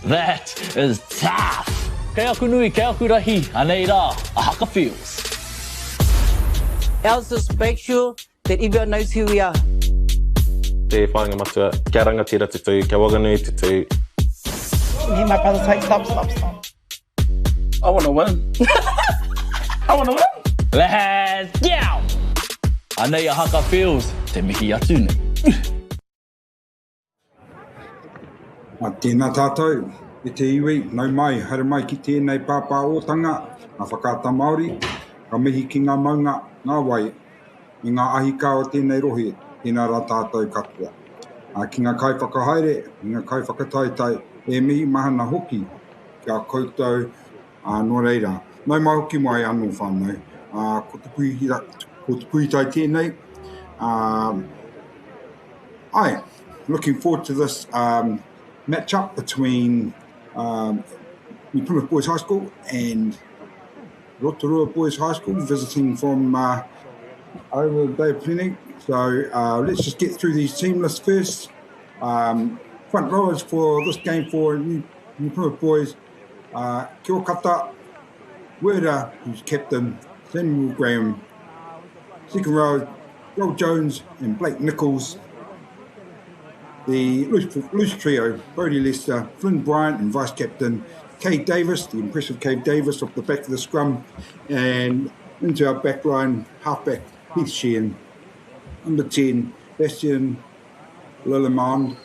That is tough. Kei aku nui, kei aku rahi, anei rā, a haka feels. Ours just make sure that everyone knows who we are. Te whāinga matua, kia rangatira tutu, kia waganui tutu. Hear my brother say, stop. I want to win. I want to win. Let's go! Anei a haka feels, te mihi atu nei. Tēnā tātou, te iwi, nau mai, haere mai ki tēnei pāpā ōtanga, ngā whakaata Māori, ka mihi ki ngā maunga, ngā wai, i ngā ahika o tēnei rohe, tēnā rā tātou katoa. Ki ngā kai whakahaere, i ngā kai whakataitai, e mihi mahana hoki, kia koutou, nō reira. Nau mai hoki mai anō whānau, ko te puitai tēnei. Looking forward to this match-up between Plymouth Boys High School and Rotorua Boys High School, visiting from over the Bay of Plenty. So let's just get through these team lists first. Front rowers for this game for New Plymouth Boys, Kia kata, Wera, who's captain, Samuel Graham. Second row, Joel Jones and Blake Nichols. The loose trio, Brodie Lester, Flynn Bryant and vice-captain Cave Davis, the impressive Cave Davis off the back of the scrum, and into our back line, halfback Heath Sheehan, number 10, Bastian Lillemond,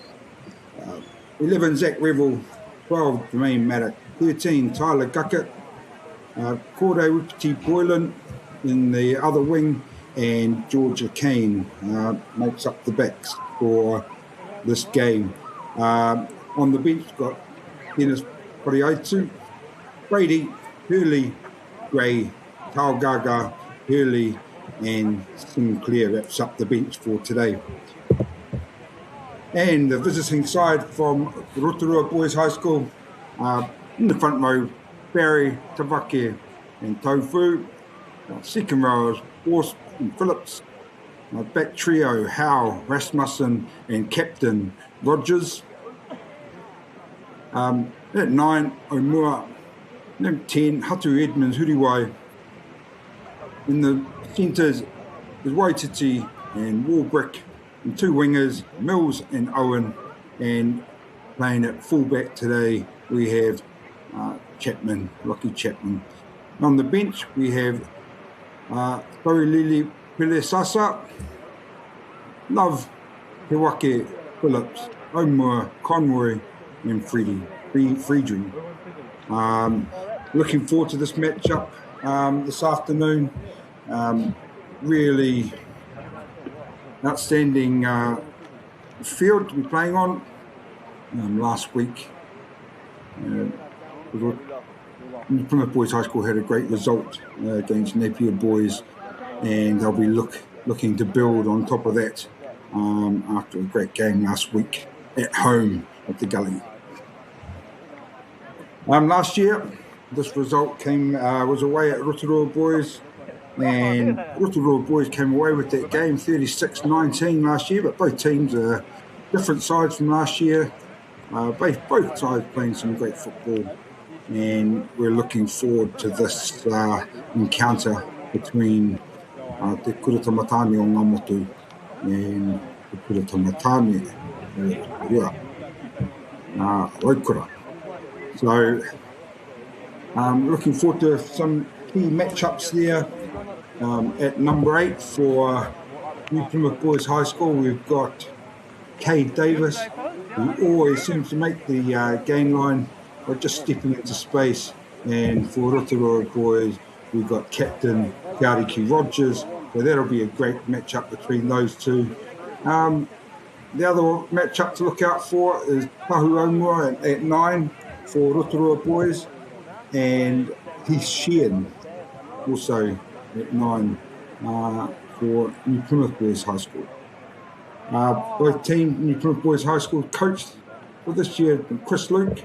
11, Zach Revel, 12, Jermaine Maddock, 13, Tyler Guckett, Corday Whippety Boylan in the other wing, and Georgia Kane makes up the backs for this game. On the bench, got Dennis Poriaitu, Brady, Hurley, Gray, Taugaga, Hurley, and Sinclair wraps up the bench for today. And the visiting side from Rotorua Boys High School, in the front row, Barry, Tavake, and Tofu. Second row is Horst and Phillips. Back trio, Howe, Rasmussen, and Captain Rogers. At 9, Omua. Number 10, Hatu Edmonds, Huriwai. In the centres is Waititi and Warbrick. And two wingers, Mills and Owen. And playing at fullback today, we have Chapman, Rocky Chapman. On the bench, we have Torilili Pelesasa, Love, Hewake, Phillips, Omua, Conroy, and Friedrich. Looking forward to this matchup this afternoon. Really outstanding field to be playing on. Last week, Plymouth Boys High School had a great result against Napier Boys, and they'll be looking to build on top of that after a great game last week at home at the Gully. Last year, this result was away at Rotorua Boys, and Rotorua Boys came away with that game 36-19 last year, but both teams are different sides from last year. Both sides playing some great football, and we're looking forward to this encounter between Te Kurutamatane o Ngamotu and Te Kurutamatane o Rotorua. So, looking forward to some key matchups there. At number 8 for New Plymouth Boys High School, we've got Cade Davis, who always seems to make the game line by just stepping into space. And for Rotorua Boys, we've got Captain Gariki Rogers. So that'll be a great matchup between those two. The other matchup to look out for is Tauranga at 9 for Rotorua Boys, and Hastings also at 9 for New Plymouth Boys High School. Both teams, New Plymouth Boys High School, coached for this year Chris Luke,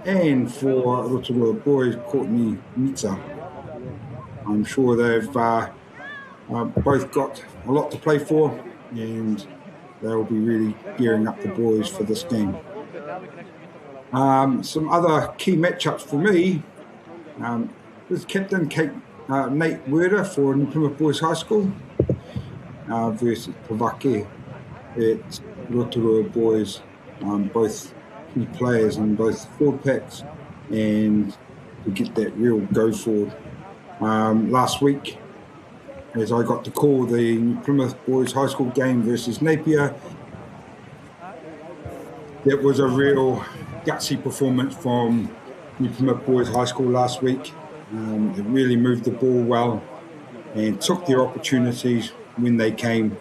and for Rotorua Boys, Courtney Mitza. I'm sure they've both got a lot to play for, and they'll be really gearing up the boys for this game. Some other key matchups for me is Captain Nate Werder for New Plymouth Boys High School versus Pavake at Rotorua Boys, both key players in both forward packs, and to get that real go forward. Last week, as I got to call the New Plymouth Boys High School game versus Napier, it was a real gutsy performance from New Plymouth Boys High School last week. They really moved the ball well and took their opportunities when they came,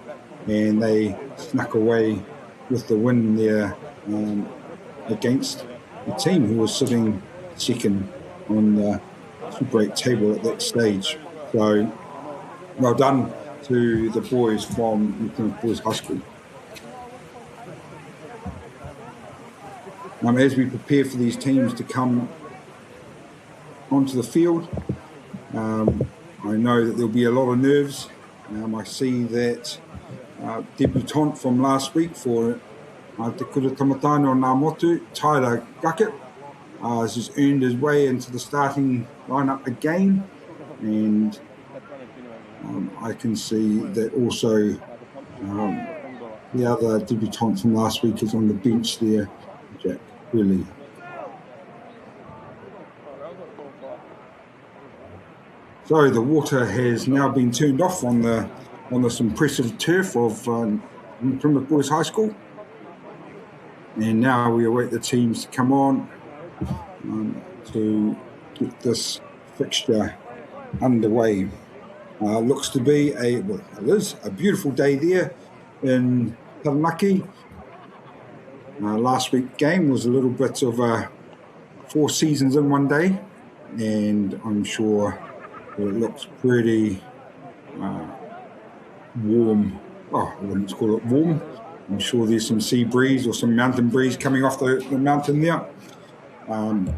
and they snuck away with the win there against the team who was sitting second on the Super 8 table at that stage. So well done to the boys from New Plymouth Boys High School. As we prepare for these teams to come onto the field, I know that there'll be a lot of nerves. I see that debutant from last week for Te Kura Tamatano o Ngā Motu, Tyler Guckett, has earned his way into the starting lineup again, and I can see that also the other debutant from last week is on the bench there, Jack Willie. So the water has now been turned off on this impressive turf of New Plymouth Boys High School, and now we await the teams to come on to get this fixture underway. Looks to be it is a beautiful day there in Taranaki. Last week's game was a little bit of a 4 seasons in one day, and I'm sure it looks pretty warm. I wouldn't call it warm. I'm sure there's some sea breeze or some mountain breeze coming off the mountain there.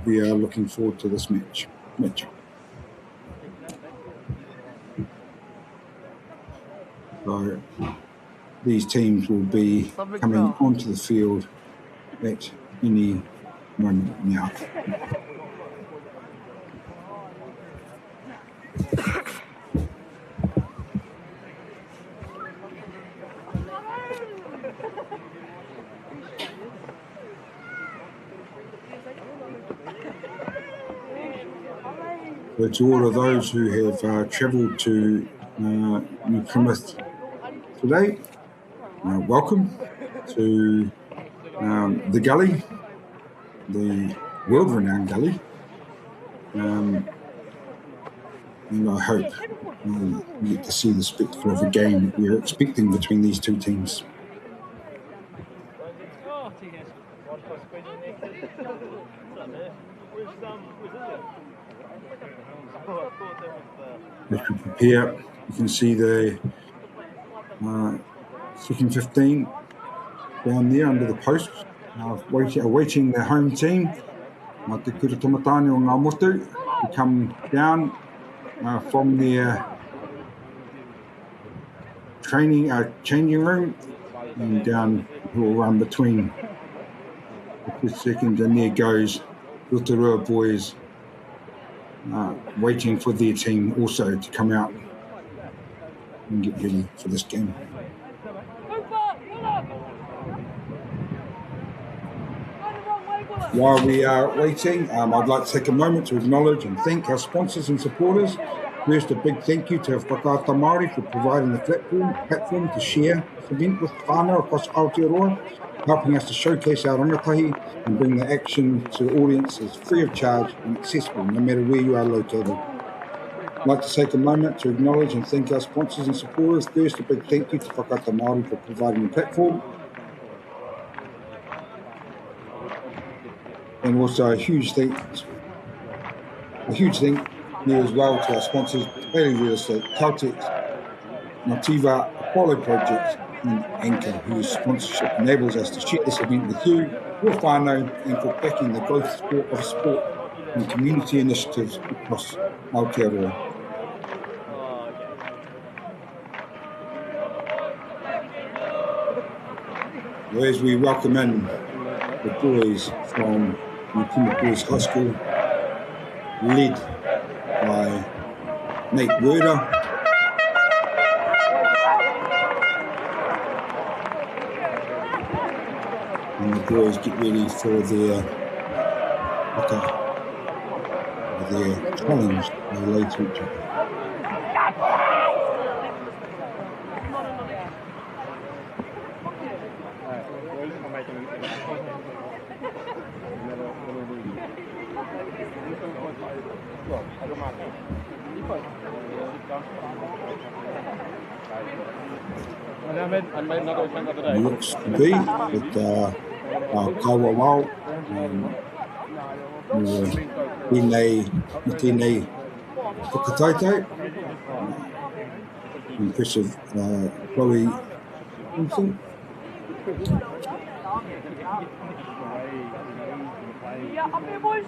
We are looking forward to this match. So these teams will be coming onto the field at any moment now. So to all of those who have travelled to New Plymouth today, welcome to the gully, the world-renowned gully, and I hope you get to see the spectacle of a game that we're expecting between these two teams. As we prepare, you can see the second 15 down there under the post, awaiting the home team, Te Kura Tamatano o Ngā Motu, to come down from their changing room and down who will run between the second, and there goes Rotorua Boys waiting for their team also to come out and get ready for this game. While we are waiting, I'd like to take a moment to acknowledge and thank our sponsors and supporters. First, a big thank you to Whakaata MāORI for providing the platform to share this event with whānau across Aotearoa, helping us to showcase our rangatahi and bring the action to audiences free of charge and accessible no matter where you are located. I'd like to take a moment to acknowledge and thank our sponsors and supporters. First, a big thank you to Whakata MāORI for providing the platform. And also a huge thank you as well to our sponsors, Bailey Real Estate, Caltex, Nativa, Apollo Project, and Anchor, whose sponsorship enables us to share this event with you, your whānau, and for backing the growth of sport and community initiatives across Aotearoa. As we welcome in the boys from the Plymouth Boys High School, led by MΑORI. And the boys get ready for their challenge they lay to each other. It looks to be with Kawa Wau Tēnei Whakatautau. Impressive Chloe Wilson. Yeah, up here, boys.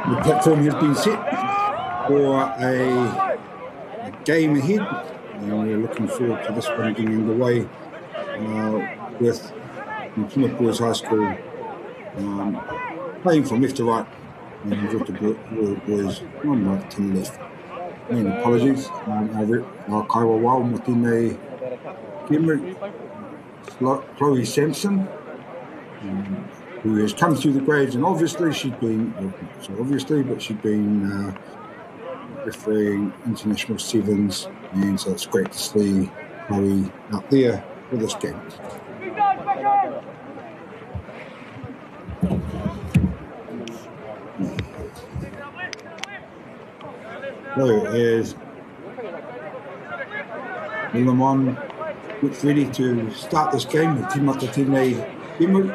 The platform has been set for a game ahead, and we're looking forward to this one getting underway with Plymouth Boys High School playing from left to right, and Rotorua Boys from right to left. And apologies, our Kaiwa Wau mo tēnei Chloe Sampson, who has come through the grades, and obviously she's been, refereeing international sevens, and so it's great to see Chloe out there for this game. So as Lemon looks ready to start this game with Timata Tine Imu.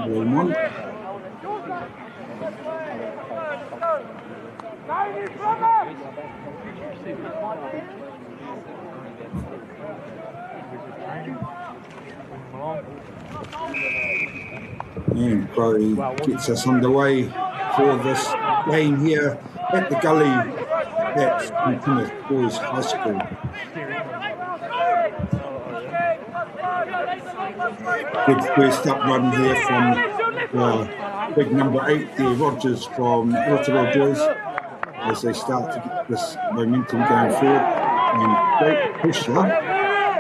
Lemon. And Chloe gets us underway for this game here at the gully at Plymouth Boys High School. Good first up run here from big number 8 there, Rogers from Rotorua Boys, as they start to get this momentum going forward. And great pressure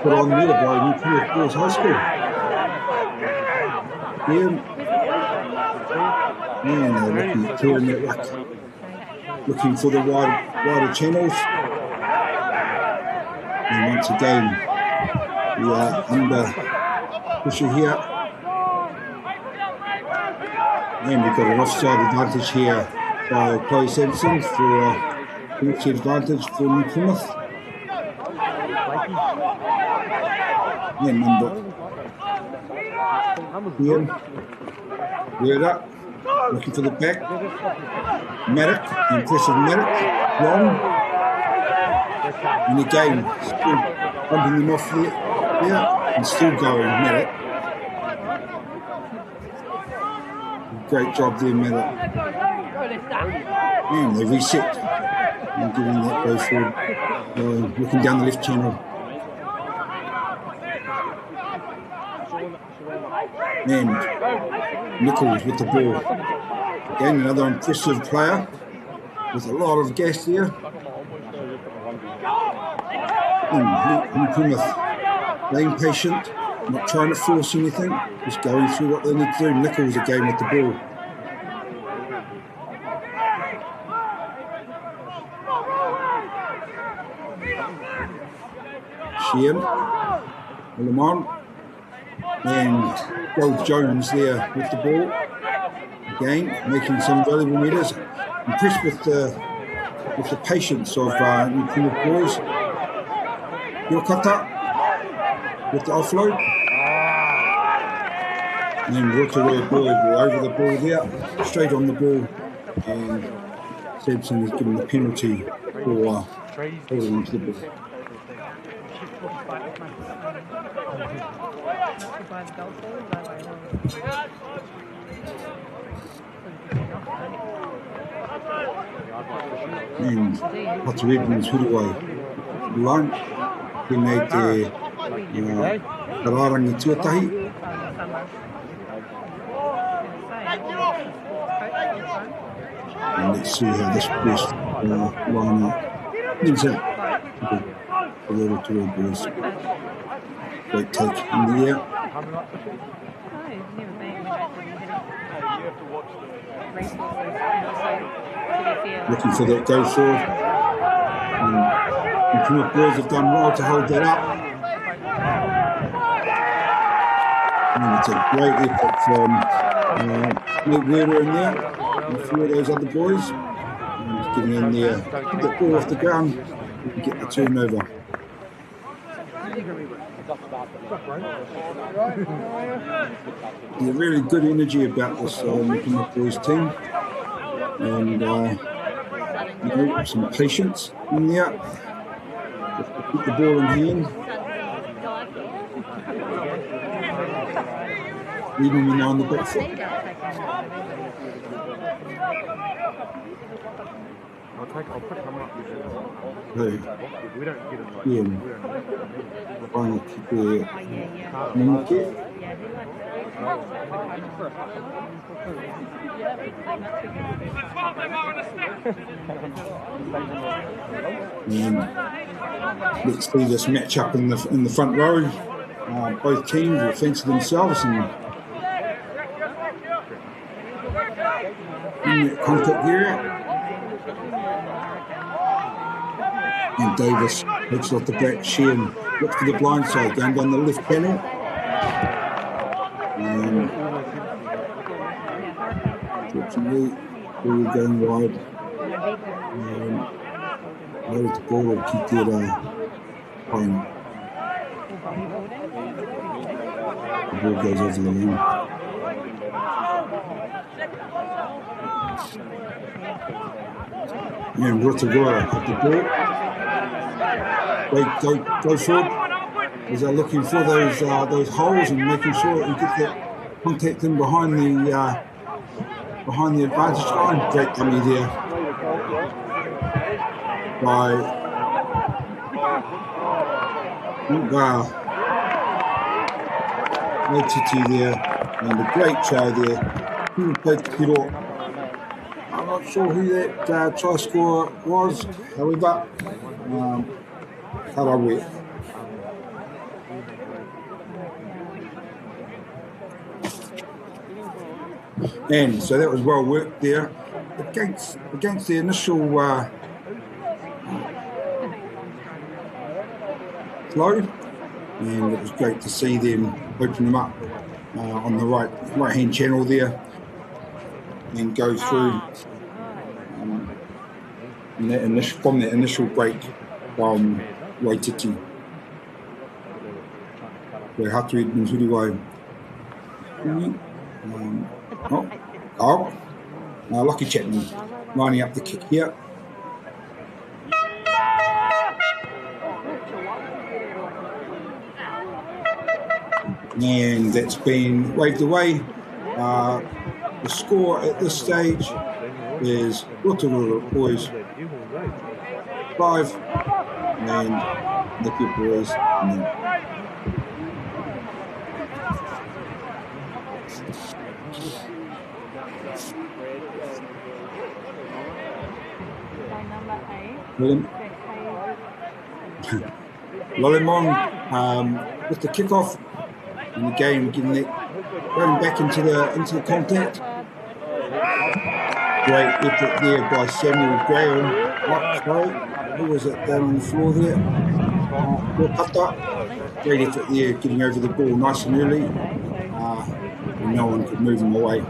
put on there by Plymouth Boys High School. Here, and they're looking at clearing that ruck, looking for the wider channels. And once again, we are under pressure here. And we've got an offside advantage here by Chloe Sampson for penalty advantage for New Plymouth. And number here, word up, looking for the back. Maddock, impressive Maddock, long. And again, still bumping them off there, and still going, Maddock. Great job there, Maddock. And they reset and giving that go forward, looking down the left channel. And Nichols with the ball. Again, another impressive player with a lot of gas there. And Plymouth being patient, not trying to force anything, just going through what they need to do. Nichols again with the ball. Sheehan, Lemon, and Gold Jones there with the ball. Again, making some valuable meters. Impressed with the patience of New Plymouth Boys. Yokata with the offload. And Rotorua Boys were over the ball there, straight on the ball. And Sampson has given the penalty for holding onto the ball. And Potter Edmonds hit away the line. He made the Tauranga tuatahi. And let's see how this best line up ends out for the Rotorua Boys. Great take in the air. Looking for that go forward. And Plymouth Boys have done well to hold that up. And it's a great effort from MΑORI in there and a few of those other boys. And getting in there, get the ball off the ground and get the turnover. There's really good energy about this Plymouth Boys team, and some patience in there. Keep the ball in hand, even when they're on the back foot. I'll put them up. We don't get it. Ian, trying to keep the and let's see this match up in the front row. Both teams will fence themselves and in that contact area. And Davis looks off the back. Sheehan looks to the blind side, going down the left panel. And unfortunately, we were going wide. Mauri te kōro ki tērā painga. The ball goes over the line. And Rotorua at the ball. They go forward as they're looking for those holes and making sure that you get that contact in behind the advantage line. Great dummy there by Titi there, and a great try there. Who played the Piro? I'm not sure who that try scorer was, however, Karawe. And so that was well worked there against the initial flow, and it was great to see them open them up on the right hand channel there and go through from that initial break from Waititi. Where Hatu Edmonds Huriwai. Lucky Chapman lining up the kick here. And that's been waved away. The score at this stage is Rotorua Boys 5 and Napier Boys 9. Lolimon with the kickoff and again getting that going back into the contact. Great effort there by Samuel Graham. Who was it down on the floor there? Great effort there, getting over the ball nice and early. And no one could move him away.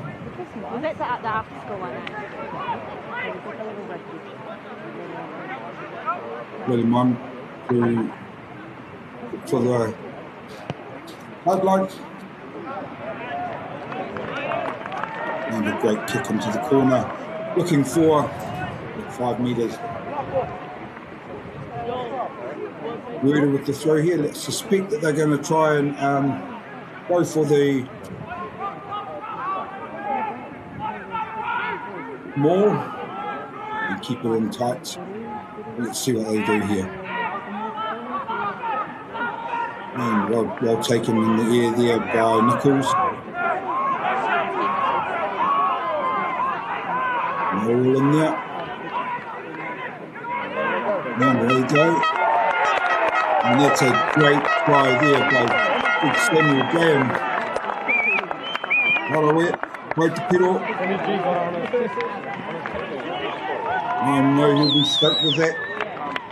That's at the after school one. Lolimon for the sideline. And a great kick into the corner. Looking for 5 metres. Ruder with the throw here. Let's suspect that they're going to try and go for the maul and keep it in tight. Let's see what they do here. And well taken in the air there by Nichols. All in there. And there we go. And that's a great try there by big Samuel Graham. Holloway, right to Piro. I know he'll be stoked with that.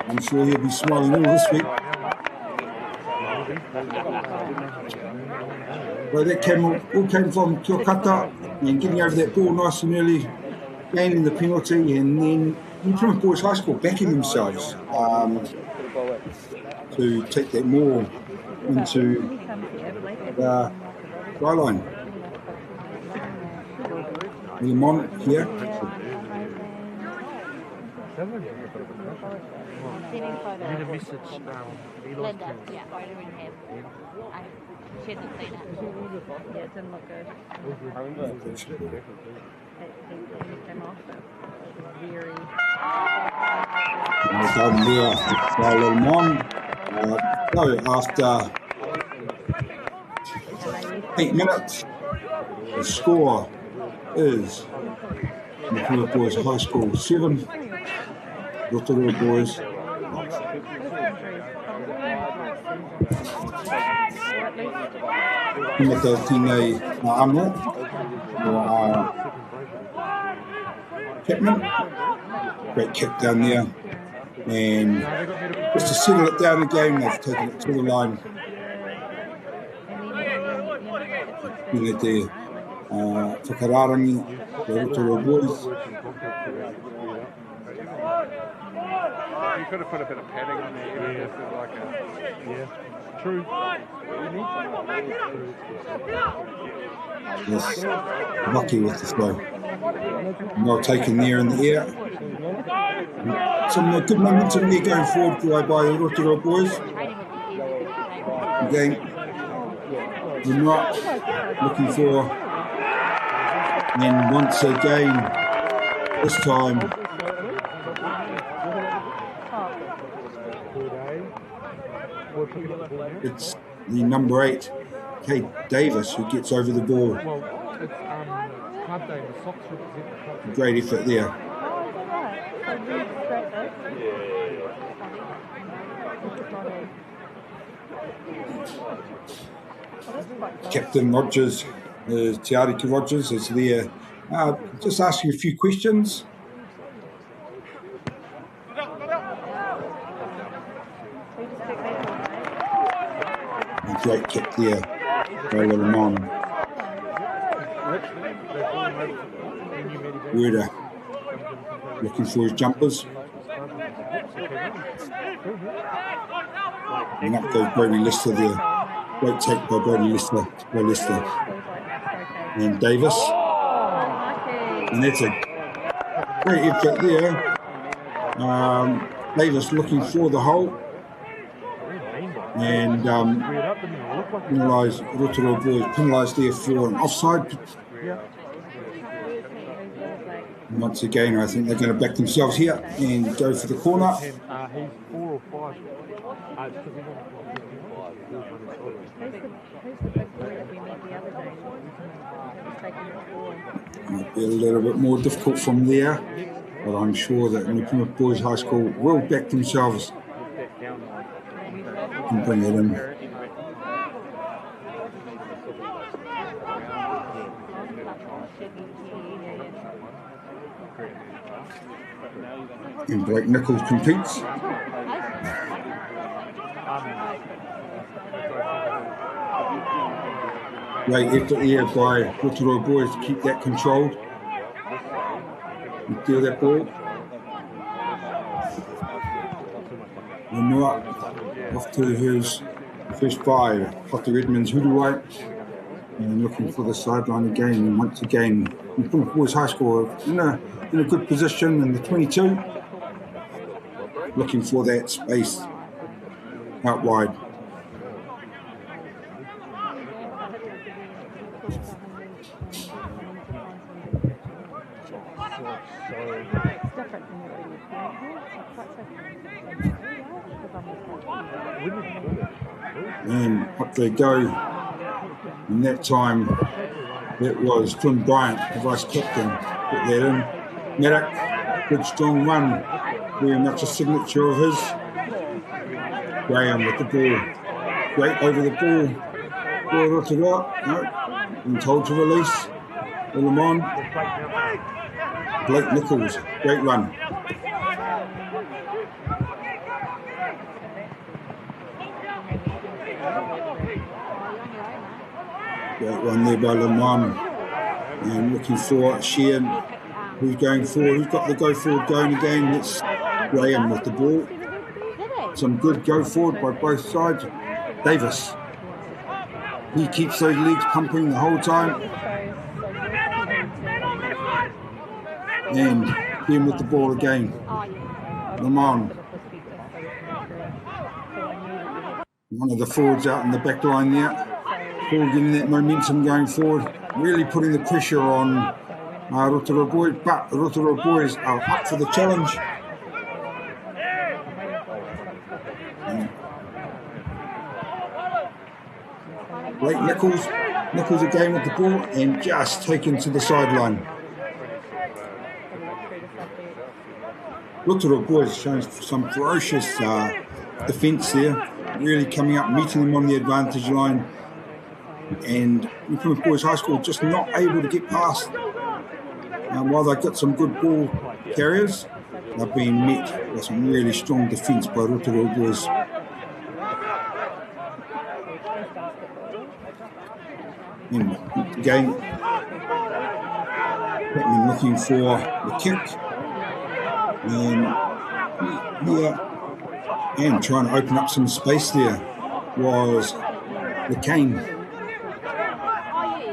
I'm sure he'll be smiling all this week. Well, that all came from Kiokata and getting over that ball nice and early, gaining the penalty, and then Plymouth Boys High School backing themselves to take that more into the try line. Limon here. Linda, yeah, I don't have. She hasn't seen it. Yeah, it didn't look good. Well done there by Limon. So after 8 minutes, the score is Plymouth Boys High School 7, Rotorua Boys 5. Timothy Tinei Amo Chapman, great kick down there, and just to settle it down again, they've taken it to the line. Whakararangi, the Rotorua Boys. You could have put a bit of padding on there, you know, just as like a... Yeah, true. Yes, lucky with the throw. Well taken there in the air. Some good momentum there going forward by the Rotorua boys. Again, they're not looking for, and once again, this time, it's the number 8, Kate Davis, who gets over the ball. Great effort there. Captain Rogers, Te Ariki Rogers, is there. Just ask you a few questions. Great kick there. Go let him on. Werder looking for his jumpers. And up goes Brody Lister there. Great take by Brody Lister. And Davis. And that's a great effort there. Davis looking for the hole. And Rotorua Boys penalised there for an offside. And once again, I think they're going to back themselves here and go for the corner. He's 4 or 5. Might be a little bit more difficult from there, but I'm sure that Plymouth Boys High School will back themselves and bring it in. And Blake Nichols competes. Great effort here by Rotorua Boys to keep that controlled and deal that ball. And now off to his first 5, Potter Edmonds, Huruai, and looking for the sideline again. And once again, Plymouth Boys High School in a good position in the 22, looking for that space out wide. And up they go. And that time, it was Flynn Bryant, the vice captain, put that in. Maddock, good strong run, very much a signature of his. Graham with the ball, great over the ball. Ball Rotorua, no, been told to release. Pull him on. Blake Nichols, great run. Great one there by Lamont. And looking for Sheehan, who's going forward. Who's got the go forward going again? It's Graham with the ball. Some good go forward by both sides. Davis. He keeps those legs pumping the whole time. And him with the ball again. Lamont. One of the forwards out in the back line there. Paul getting that momentum going forward, really putting the pressure on Rotorua Boys, but the Rotorua Boys are up for the challenge. Blake Nichols again with the ball and just taken to the sideline. Rotorua Boys showing some ferocious defence there, really coming up, meeting them on the advantage line. And Plymouth Boys High School just not able to get past. While they've got some good ball carriers, they're being met with some really strong defence by Rotorua Boys. And again, Patman looking for the kick. And here, and trying to open up some space there was the Cane.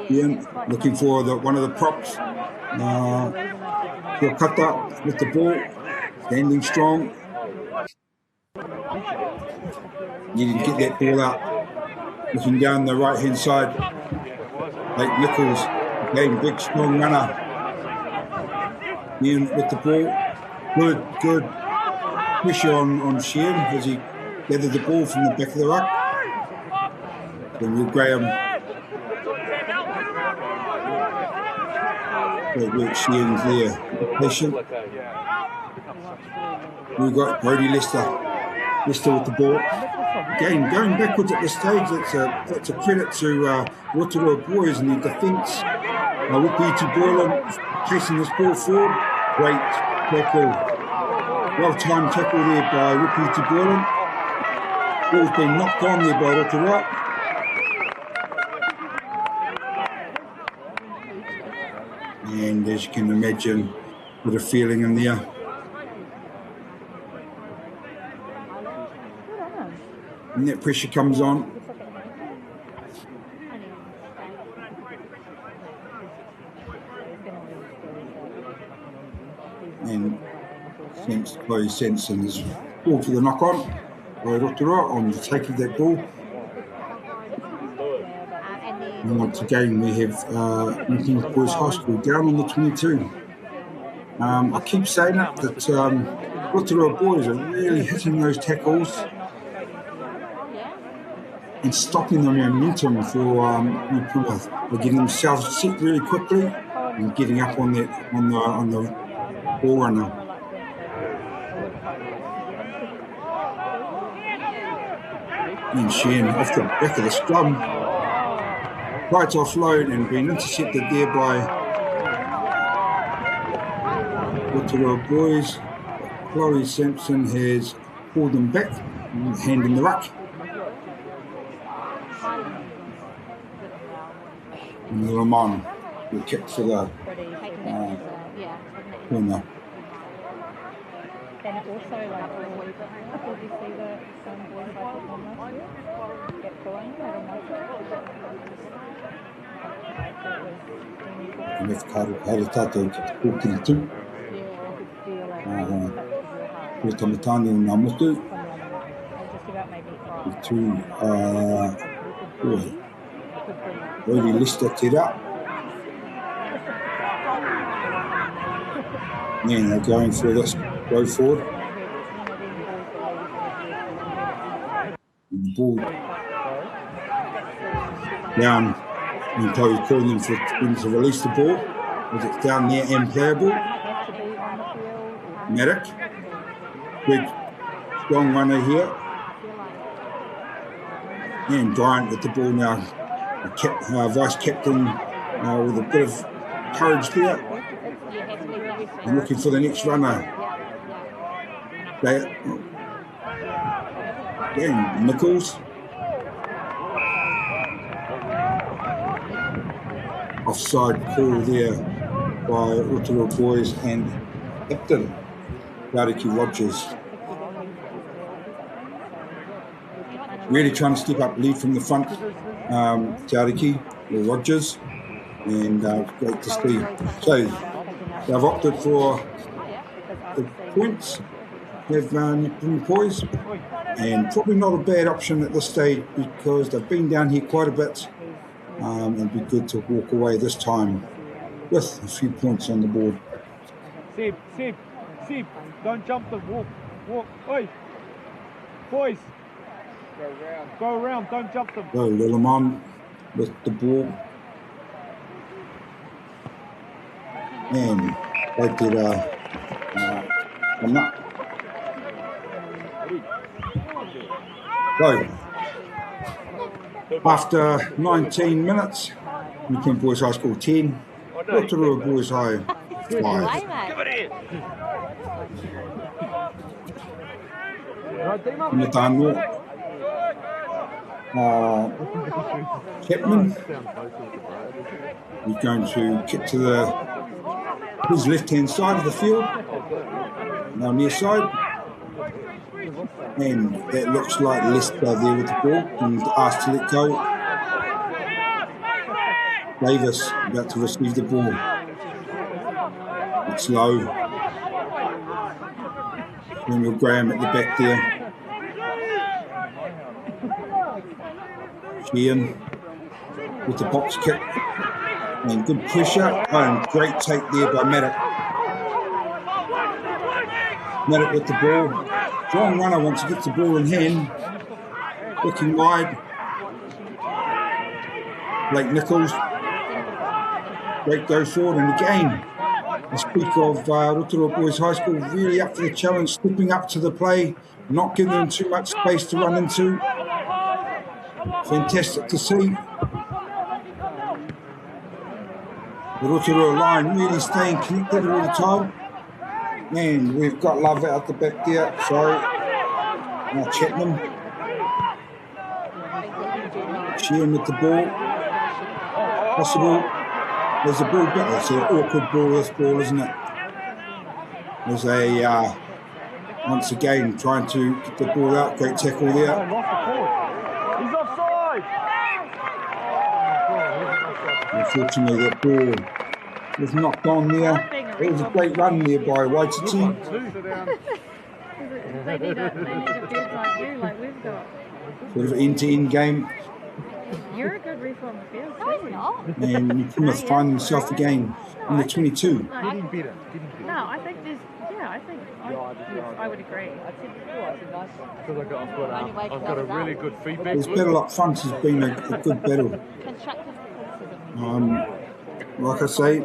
Ian looking for one of the props. Kata with the ball, standing strong. Needed to get that ball out. Looking down the right hand side. Lake Nichols, again, big strong runner. Ian with the ball. Good pressure on Sheehan as he gathered the ball from the back of the ruck. Then Will Graham. Great work, Sheehan's there. Patient. We've got Brody Lester. Lester with the ball. Again, going backwards at this stage, that's a credit to Rotorua Boys and their defence. Wipiti Boylan chasing this ball forward. Great tackle. Well-timed tackle there by Wipiti Boylan. Ball's been knocked on there by Rotorua. And as you can imagine, a bit of feeling in there. And that pressure comes on. And Chloe Sanson is ball for the knock-on by Rotorua on the take of that ball. And once again, we have Plymouth Boys High School down on the 22. I keep saying it, that Rotorua Boys are really hitting those tackles and stopping the momentum for Plymouth. They're getting themselves set really quickly and getting up on the ball runner. And Sheehan off the back of the scrum. Right offload and being intercepted there by Rotorua Boys. Chloe Sampson has pulled them back, hand in the ruck. And Lamont will kick for the corner. And also, did you see the boys like get going? And if Karitata Kukiritu, Tamatani and Namutu, the two, Brody Lister Tira. And they're going for this go forward. And the ball down. And Chloe's calling them for them to release the ball as it's down there and playable. Maddock, big strong runner here. And Bryant with the ball now. Vice captain with a bit of courage there. And looking for the next runner. Again, Nichols. Offside call there by Rotorua Boys and captain Tauranga Rogers. Really trying to step up, lead from the front, Tauranga Rogers, and great to see. So they've opted for the points, they've Plymouth Boys, and probably not a bad option at this stage because they've been down here quite a bit. It'd be good to walk away this time with a few points on the board. Sib, don't jump them, walk, oi, boys, go around, don't jump them. So Lilamon with the ball. And they did come up. So, after 19 minutes, Plymouth Boys High School 10, Rotorua Boys High 5. Matano, Chapman, he's going to kick to his left-hand side of the field. Now near side. And that looks like Leicester there with the ball and asked to let go. Davis about to receive the ball. It's low. Daniel Graham at the back there. Sheehan with the box kick. And good pressure. Oh, and great take there by Maddock. Maddock with the ball. John Runner wants to get the ball in hand. Looking wide. Blake Nichols. Great go forward. And again, I speak of Rotorua Boys High School really up to the challenge, stepping up to the play, not giving them too much space to run into. Fantastic to see. The Rotorua line really staying connected all the time. And we've got Love out the back there. Sorry. Now Chapman. Sheehan with the ball. Possible. There's a ball back. It's an awkward ball, this ball, isn't it? There's a, once again, trying to get the ball out. Great tackle there. He's offside! Unfortunately, that ball was knocked on there. It was a great run there by Waititi. They need a bid like you, like we've got. Sort of end-to-end game. You're a good ref on the field. No, he's not. And Plymouth find themselves again in the 22. No, I think there's. Yeah, I think. I would agree. Because I've got a really good feedback. This battle up front has been a good battle. Constructive criticism. Like I say,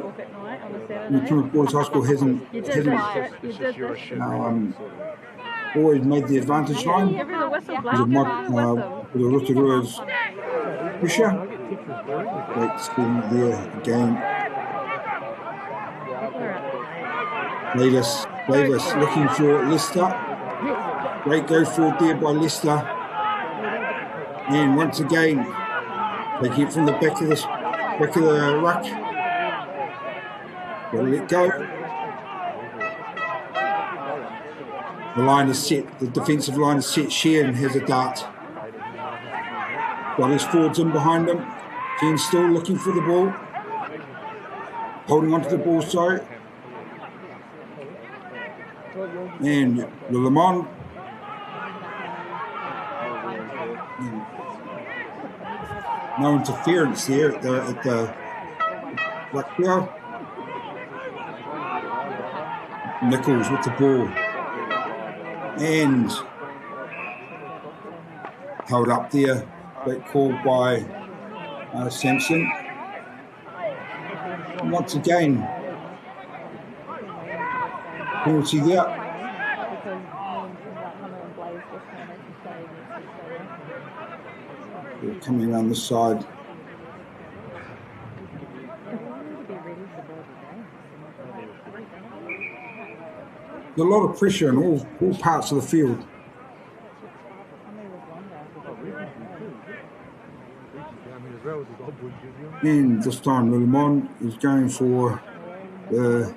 Plymouth Boys High School hasn't always made the advantage line. Give her the whistle, With the Rotorua's pressure. Great scheme there again. Davis looking for Leicester. Great go forward there by Leicester. And once again, they get from the back of the ruck. Got to let go. The line is set. The defensive line is set. Sheehan has a dart. Got his forwards in behind him. Sheehan still looking for the ball. Holding onto the ball, sorry. And Lemon. No interference there at the ruck there. Nichols with the ball. And held up there. Great call by Sampson. And once again, penalty there. They're coming around the side. There's a lot of pressure in all parts of the field. And this time Lemon is going for the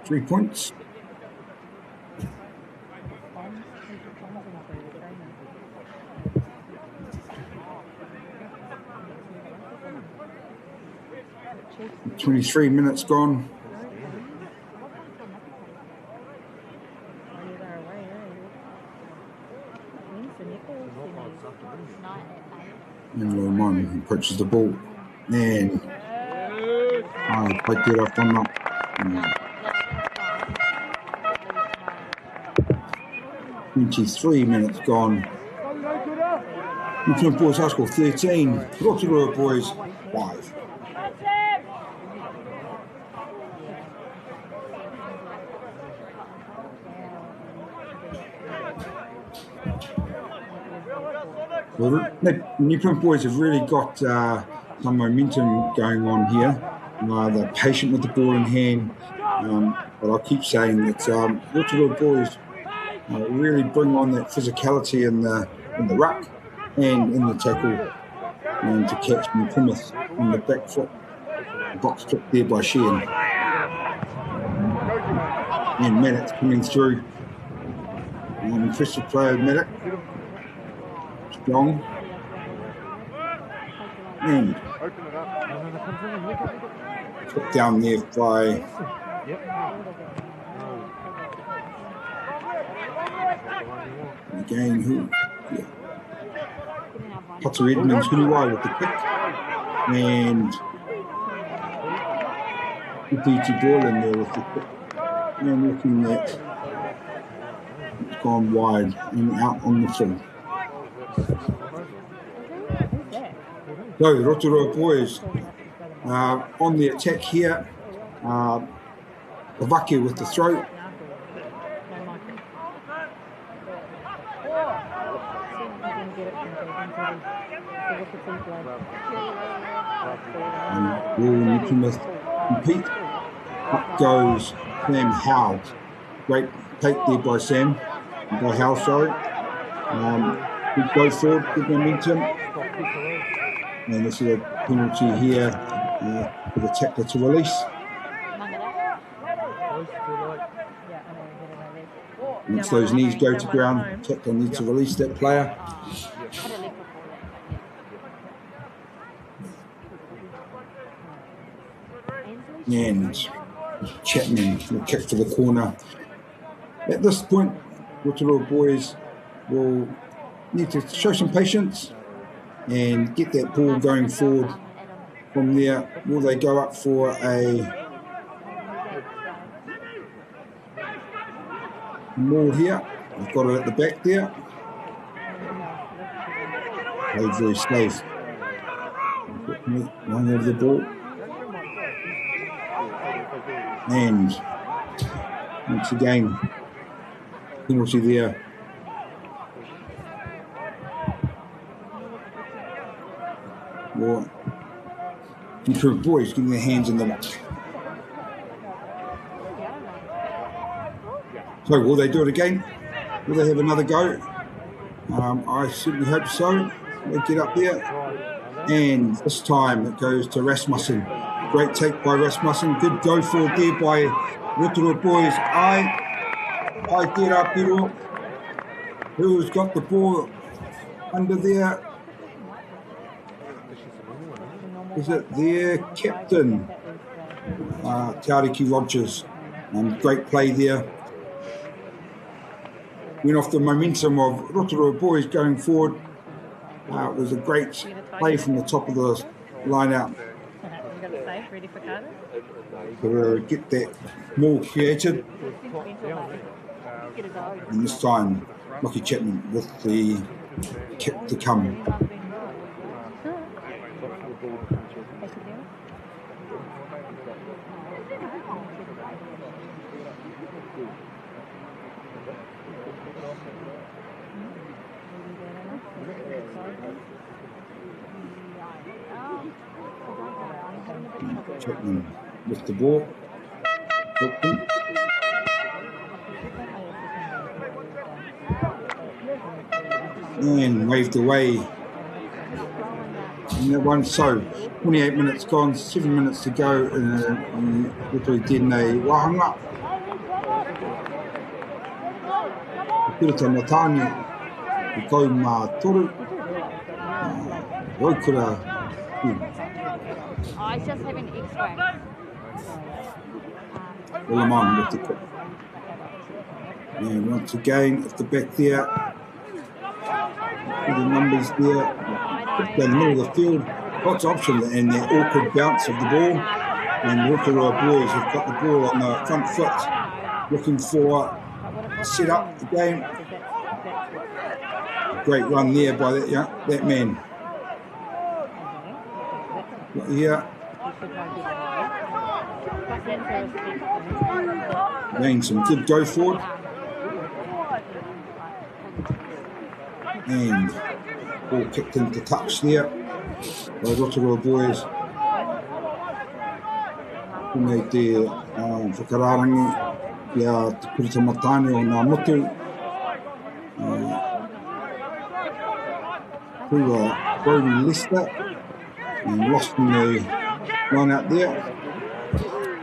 3 points. "23 minutes gone. And Lemon approaches the ball. And I played that off on that. 23 minutes gone. Plymouth Boys High School 13, Rotorua Boys 5. Well, the Plymouth Boys have really got some momentum going on here. They're patient with the ball in hand, but I'll keep saying that Rotorua Boys really bring on that physicality in the ruck and in the tackle, and to catch Plymouth on the back foot. Box kick there by Sheehan. And Maddox coming through. Impressive player, Maddox. Strong. And put down there by again who? Yeah. Potter Edmonds really wide with the kick. And the DT ball in there with the kick. And looking at it's gone wide and out on the field. So Rotorua Boys on the attack here. Avake with the throw. And will Plymouth compete? Up goes Sam Howe. Great take there by Sam. By Howe, sorry. Good go forward, good momentum. And this is a penalty here for the tackler to release. Once those knees go to ground, tackler needs to release that player. And Chapman will kick for the corner. At this point, Rotorua Boys will need to show some patience and get that ball going forward. From there, will they go up for a maul here? They've got it at the back there. Played very safe. One over the ball. And once again, penalty there. Well, improved boys getting their hands in the muck. So will they do it again? Will they have another go? I certainly hope so. They get up there. And this time it goes to Rasmussen. Great take by Rasmussen. Good go forward there by Rotorua Boys. Tera Piro. Who's got the ball under there? Is it their captain? Tauranga Rogers. Great play there. Went off the momentum of Rotorua Boys going forward. It was a great play from the top of the line out. To get that more created. And this time, Lockie Chapman with the kick to come. Chapman with the ball. And waved away. And that one, so 28 minutes gone, 7 minutes to go in Tēnei wahanga. Kurita Matani, I kau mā toru. Roikura. Oh, it's just having X-ray. Willamon with the kick. And once again, at the back there, the numbers there, down the middle of the field, lots of options, and the awkward bounce of the ball. And Rotorua Boys have got the ball on the front foot, looking for a set up the game. Great run there by that man. Here. Again, some good go forward. And ball kicked into touch there by Rotorua Boys. Who made the whakararangi kia te kurita matane o ngā motu. Who were Brody Lester and lost in the line out there.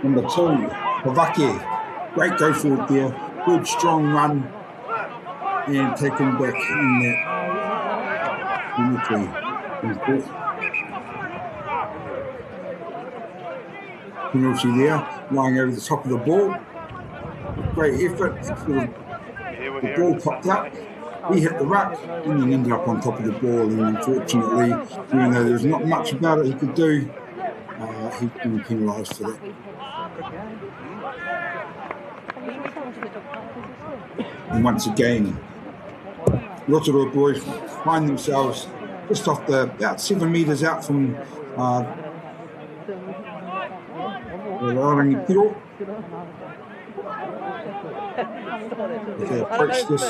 Number 2, Pavake. Great go forward there. Good strong run. And taken back in that unity. Penalty there, lying over the top of the ball. Great effort. The ball popped up. He hit the ruck and then ended up on top of the ball. And unfortunately, even though there's not much about it he could do, he's been penalised for that. And once again, Rotorua boys find themselves just off about 7 metres out from the Tauranga Boys. They approach this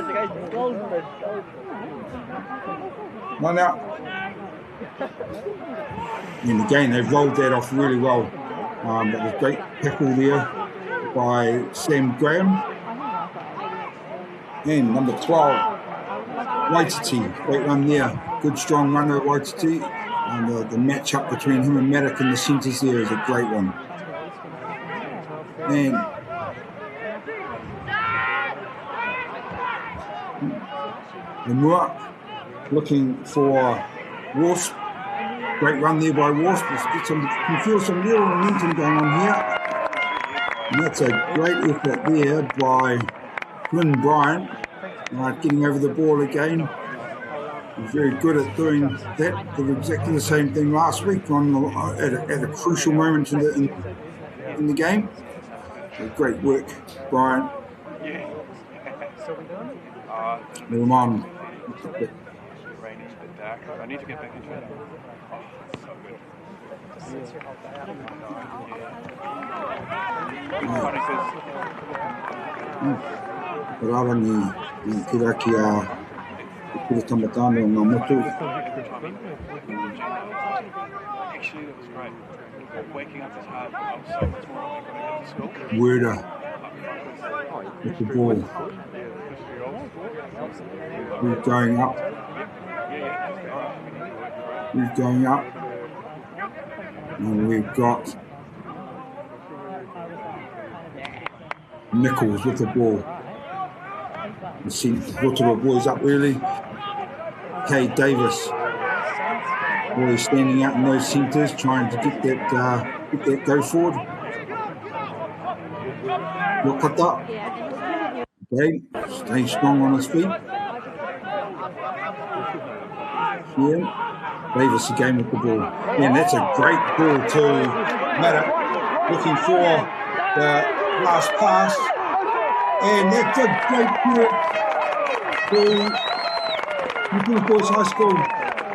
one out. And again, they've rolled that off really well. But there's a great tackle there by Sam Graham. And number 12, Waititi, great run there. Good strong runner, Waititi. And the match-up between him and Maddock in the centres there is a great one. And Lemua looking for Wasp. Great run there by Wasp. You can feel some real momentum going on here. And that's a great effort there by Flynn Bryant. Getting over the ball again. He's very good at doing that. Did exactly the same thing last week at a crucial moment in the game. So great work, Bryant. Move on. I need to get back into it. Rarangi kiraki a kura tamatane o ngā motu. Actually, that was great. Waking up is hard. I was so much more awake when I got to school. Werder with the ball. We're going up. We're going up. And we've got Nichols with the ball. You see Rotorua boys up early. Kay Davis always standing out in those centres, trying to get that go forward. Lokata. Okay, staying strong on his feet. Yeah. Davis again with the ball. Yeah, and that's a great ball to Maddock, looking for the last pass. And that's a great ball to Plymouth Boys High School.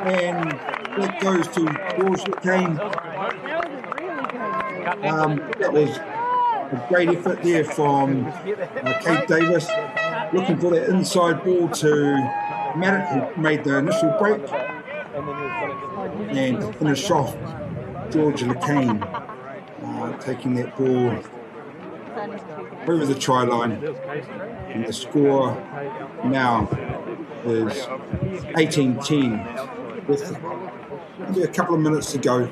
And that goes to George Kane. That was a great effort there from Kate Davis, looking for that inside ball to Maddock, who made the initial break. And to finish off, George LeCane taking that ball over the try line. And the score now is 18-10 with only a couple of minutes to go.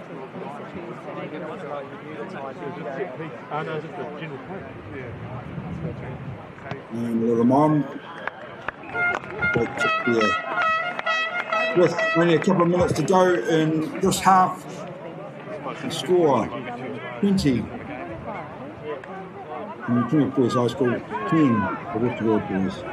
And Lamont, great kick there. With only a couple of minutes to go in this half, the score 20 from Plymouth Boys High School, 10 for Rotorua Boys.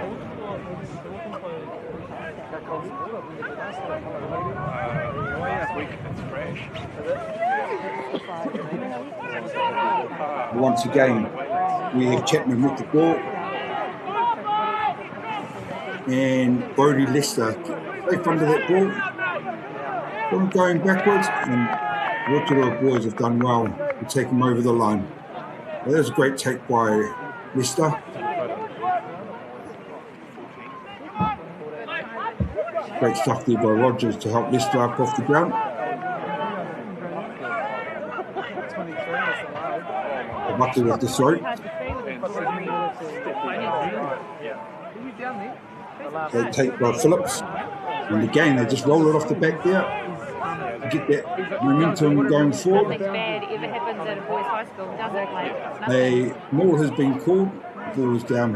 Once again, we have Chapman with the ball. And Brody Lester safe under that ball. From going backwards, and Rotorua boys have done well to take him over the line. That was a great take by Lester. Great stuff there by Rogers to help Lester up off the ground. Bucky with the throat. They take by Phillips. And again, they just roll it off the back there to get that momentum going forward. Nothing bad ever happens at a boys' high school, does it? Like, Maul has been called ball is down.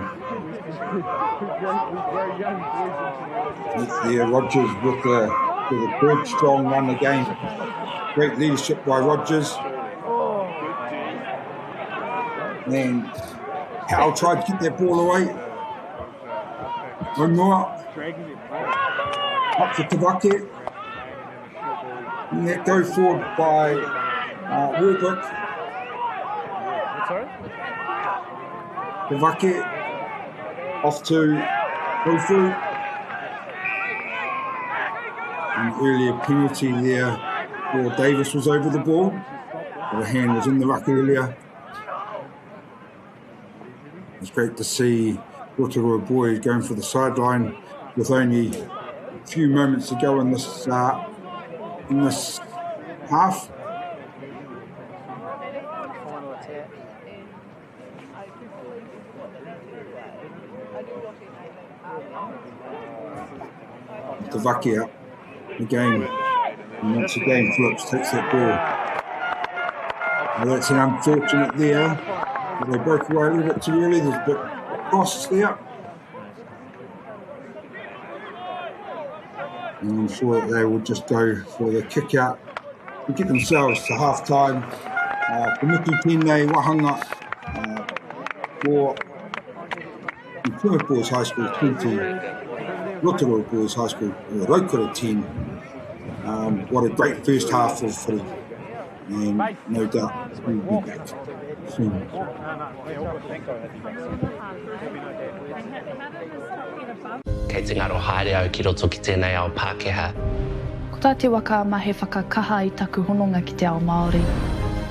There, Rogers with a good, strong run again. Great leadership by Rogers. Then Howell tried to get that ball away. One more. Up to Tavake. And that go forward by Warbrick. Tavake off to Kofu. An earlier penalty there where Davis was over the ball. The hand was in the ruck earlier. It's great to see Rotorua Boys going for the sideline with only a few moments to go in this half. Tavake up again, and once again Phillips takes that ball. Well, that's an unfortunate there. They broke away a little bit too early. There's a bit of costs there. And I'm sure that they will just go for the kick out to get themselves to half time. Pumutu Tēnei Wahanga for the Plymouth Boys High School 20, Rotorua Boys High School, Rotorua 10. What a great first half of footy. And no doubt we'll be back soon. Kei te ngaro haere au ki roto ki tēnei ao Pākehā. Ko tā te waka ma he whakakaha I taku hononga ki te ao Māori.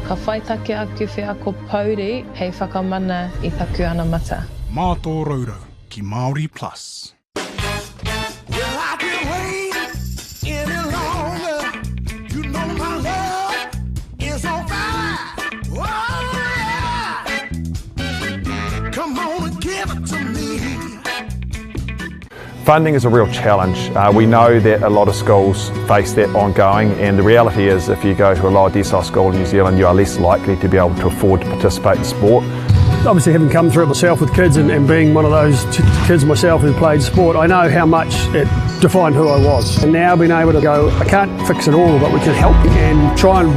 Ka whai take aku whea ko Pauri hei whakamana I taku ana mata. Mā tō raurau ki MāORI Plus. Well, I can't wait any longer. You know my love is on fire. Oh, yeah. Come on and give it to me. Funding is a real challenge. We know that a lot of schools face that ongoing, and the reality is if you go to a lower decile school in New Zealand, you are less likely to be able to afford to participate in sport. Obviously, having come through it myself with kids and being one of those kids myself who played sport, I know how much it defined who I was. And now being able to go, I can't fix it all, but we can help and try and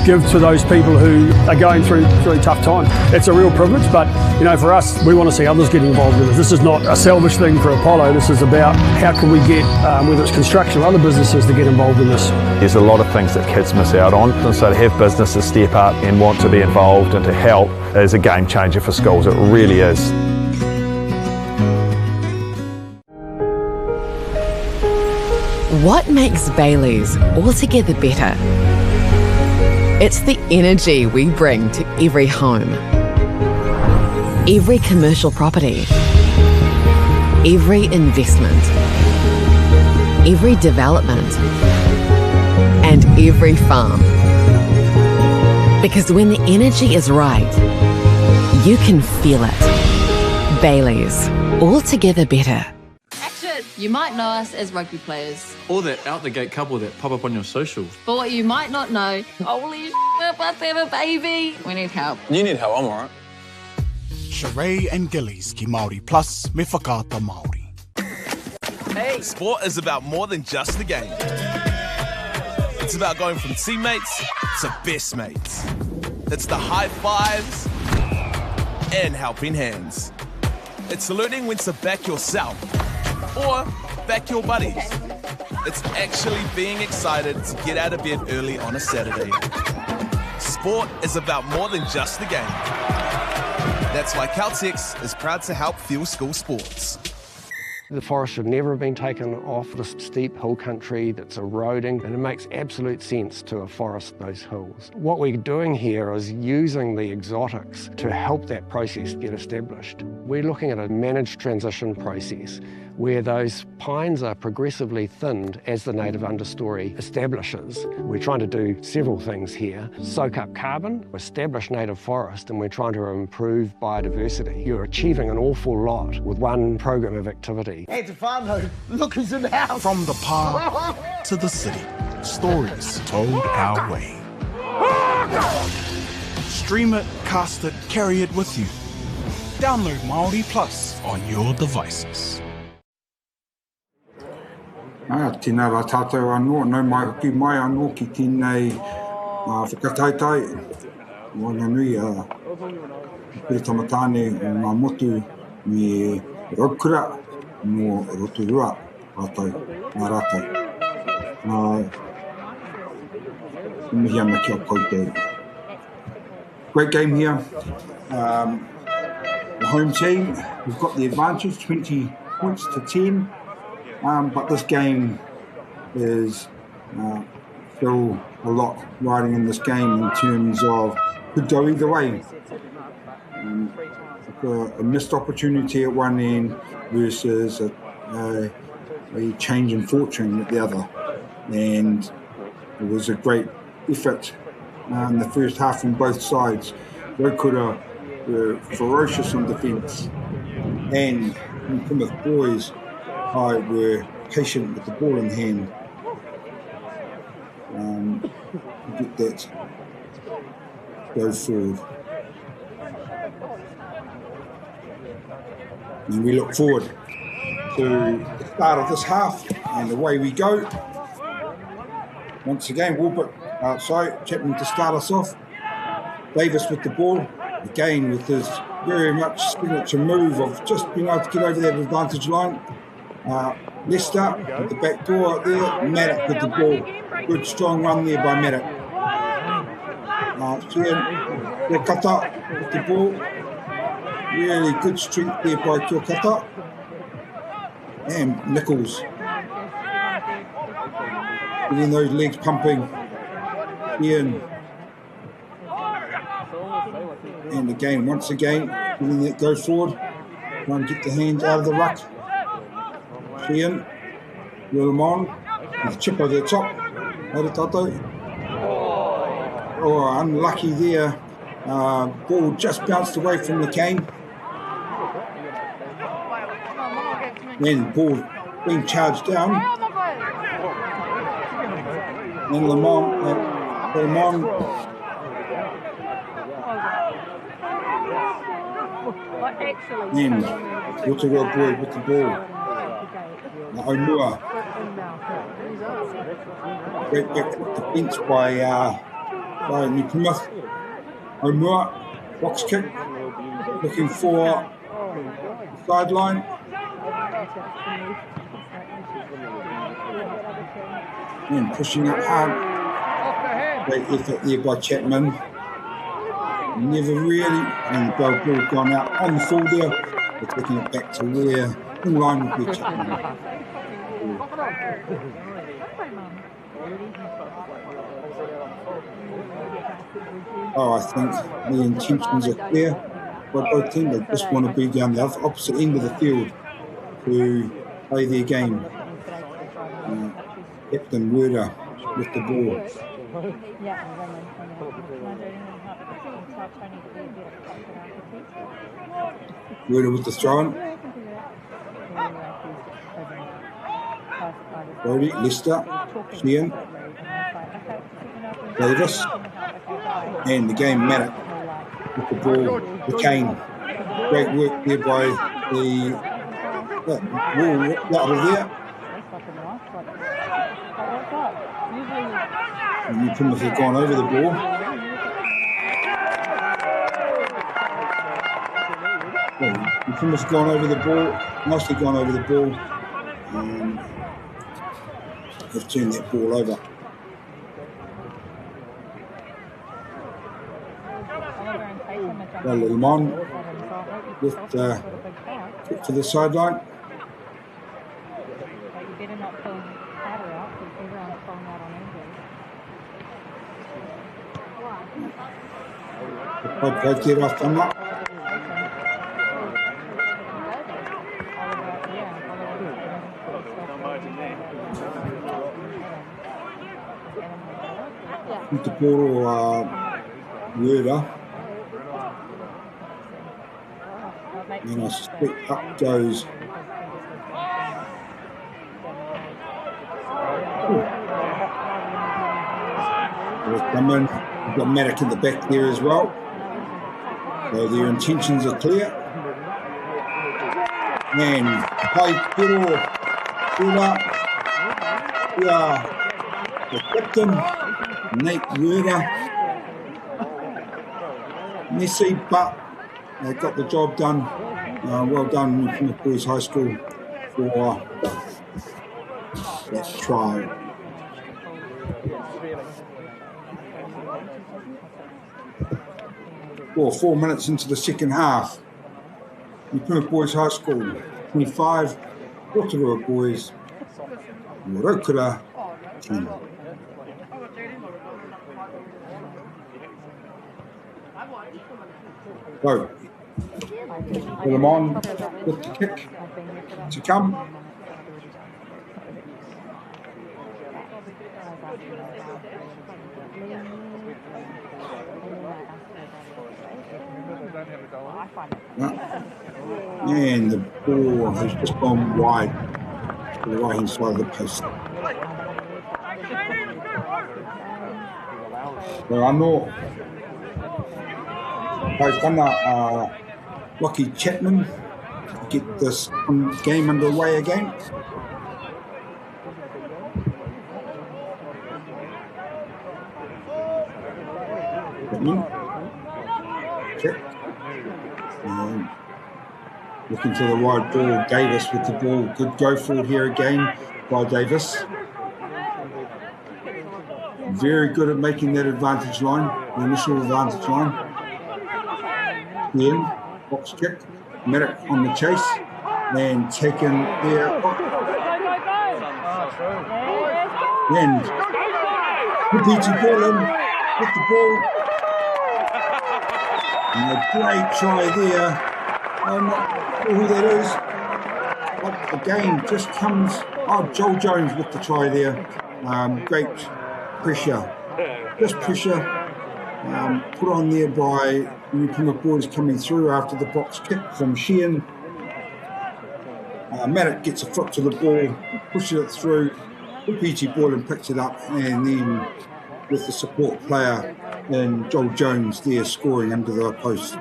give to those people who are going through really tough times. It's a real privilege, but you know, for us, we want to see others get involved in this. This is not a selfish thing for Apollo. This is about how can we get, whether it's construction or other businesses, to get involved in this. There's a lot of things that kids miss out on, and so to have businesses step up and want to be involved and to help is a game changer for schools. It really is. What makes Bailey's altogether better? It's the energy we bring to every home, every commercial property, every investment, every development, and every farm. Because when the energy is right, you can feel it. Bailey's, altogether better. You might know us as rugby players. Or that out-the-gate couple that pop up on your socials. But what you might not know, holy shit, we're about to have a baby. We need help. You need help, I'm alright. Sheree and Gillies ki MāORI Plus me whakaata Māori. Hey. Sport is about more than just the game. It's about going from teammates to best mates. It's the high fives and helping hands. It's learning when to back yourself or back your buddies. It's actually being excited to get out of bed early on a Saturday. Sport is about more than just the game. That's why Caltex is proud to help fuel school sports. The forest should never have been taken off this steep hill country that's eroding, and it makes absolute sense to afforest those hills. What we're doing here is using the exotics to help that process get established. We're looking at a managed transition process where those pines are progressively thinned as the native understory establishes. We're trying to do several things here. Soak up carbon, establish native forest, and we're trying to improve biodiversity. You're achieving an awful lot with one program of activity. Hey, Tefano, look who's in the house. From the park to the city, stories told our way. Stream it, cast it, carry it with you. Download MāORI Plus on your devices. Tēnā rā tātou anō, nau mai hoki mai anō ki tēnei whakataitai. Wana nui pere tamatāne o ngā motu me Rotorua no Rotorua ngā rātou. Mihi ana kia koutou. Great game here. The home team, we've got the advantage, 20 points to 10. But this game is still a lot riding in this game in terms of could go either way. A missed opportunity at one end versus a change in fortune at the other. And it was a great effort in the first half from both sides. Rotorua were ferocious on defence, and Plymouth Boys High were patient with the ball in hand. To get that go forward. And we look forward to the start of this half and away we go. Once again, Walbert outside, Chapman to start us off. Davis with the ball, again with his very much signature move of just being able to get over that advantage line. Lester with the back door out there, Maddock with the ball. Good strong run there by Maddock. Kata with the ball. Really good strength there by Kata. And Nichols. Getting those legs pumping. Ian. And again, once again, getting that go forward. Try and get the hands out of the ruck. Ian. Lemon. With a chip over the top. Oh, unlucky there. Ball just bounced away from the cane. Then ball being charged down. And Lemon. Then Rotorua Boy with the ball. Omua. Great back defence by New Plymouth. Omua, box kick, looking for the sideline. And pushing it hard. Great effort there by Chapman. Never really, and the ball gone out on the full there. They're taking it back to where, in line with where Chapman. Oh, I think the intentions are clear by both teams. They just want to be down the opposite end of the field to play their game. Captain Werder with the ball. Werder with the throw-in. Brody, Lester, Sheehan, Davis, and the game Maddock with the ball, the cane. Great work there by the wall out of there. And New Plymouth have gone over the ball. New Plymouth have gone over the ball, nicely gone over the ball, and have turned that ball over. Lemon with kick to the sideline. Both get off them up. With the ball, Werder. And I suspect up goes. We've got Maddock in the back there as well. So their intentions are clear. And Pai Piro, Pira, the captain, Nate Werder, Messi, but they got the job done. Well done, Plymouth Boys High School, for that try. Well, 4 minutes into the second half, Plymouth Boys High School 25, Rotorua Boys, Rotorua 10. So, put them on with the kick to come. And the ball has just gone wide to the right hand side of the post. So I know Lockie Chapman to get this game underway again. Chapman. Check. And looking to the wide ball, Davis with the ball. Good go forward here again by Davis. Very good at making that advantage line, the initial advantage line. Then, box kick, Merrick on the chase, and taken there. And Peachy Borland with the ball. And a great try there. I'm not sure who that is. But again, just comes. Oh, Joel Jones with the try there. Great pressure. Just pressure. Put on there by Plymouth Boys coming through after the box kick from Sheehan. Maddock gets a foot to the ball, pushes it through. Peachy Borland picks it up, and then with the support player and Joel Jones there scoring under the post.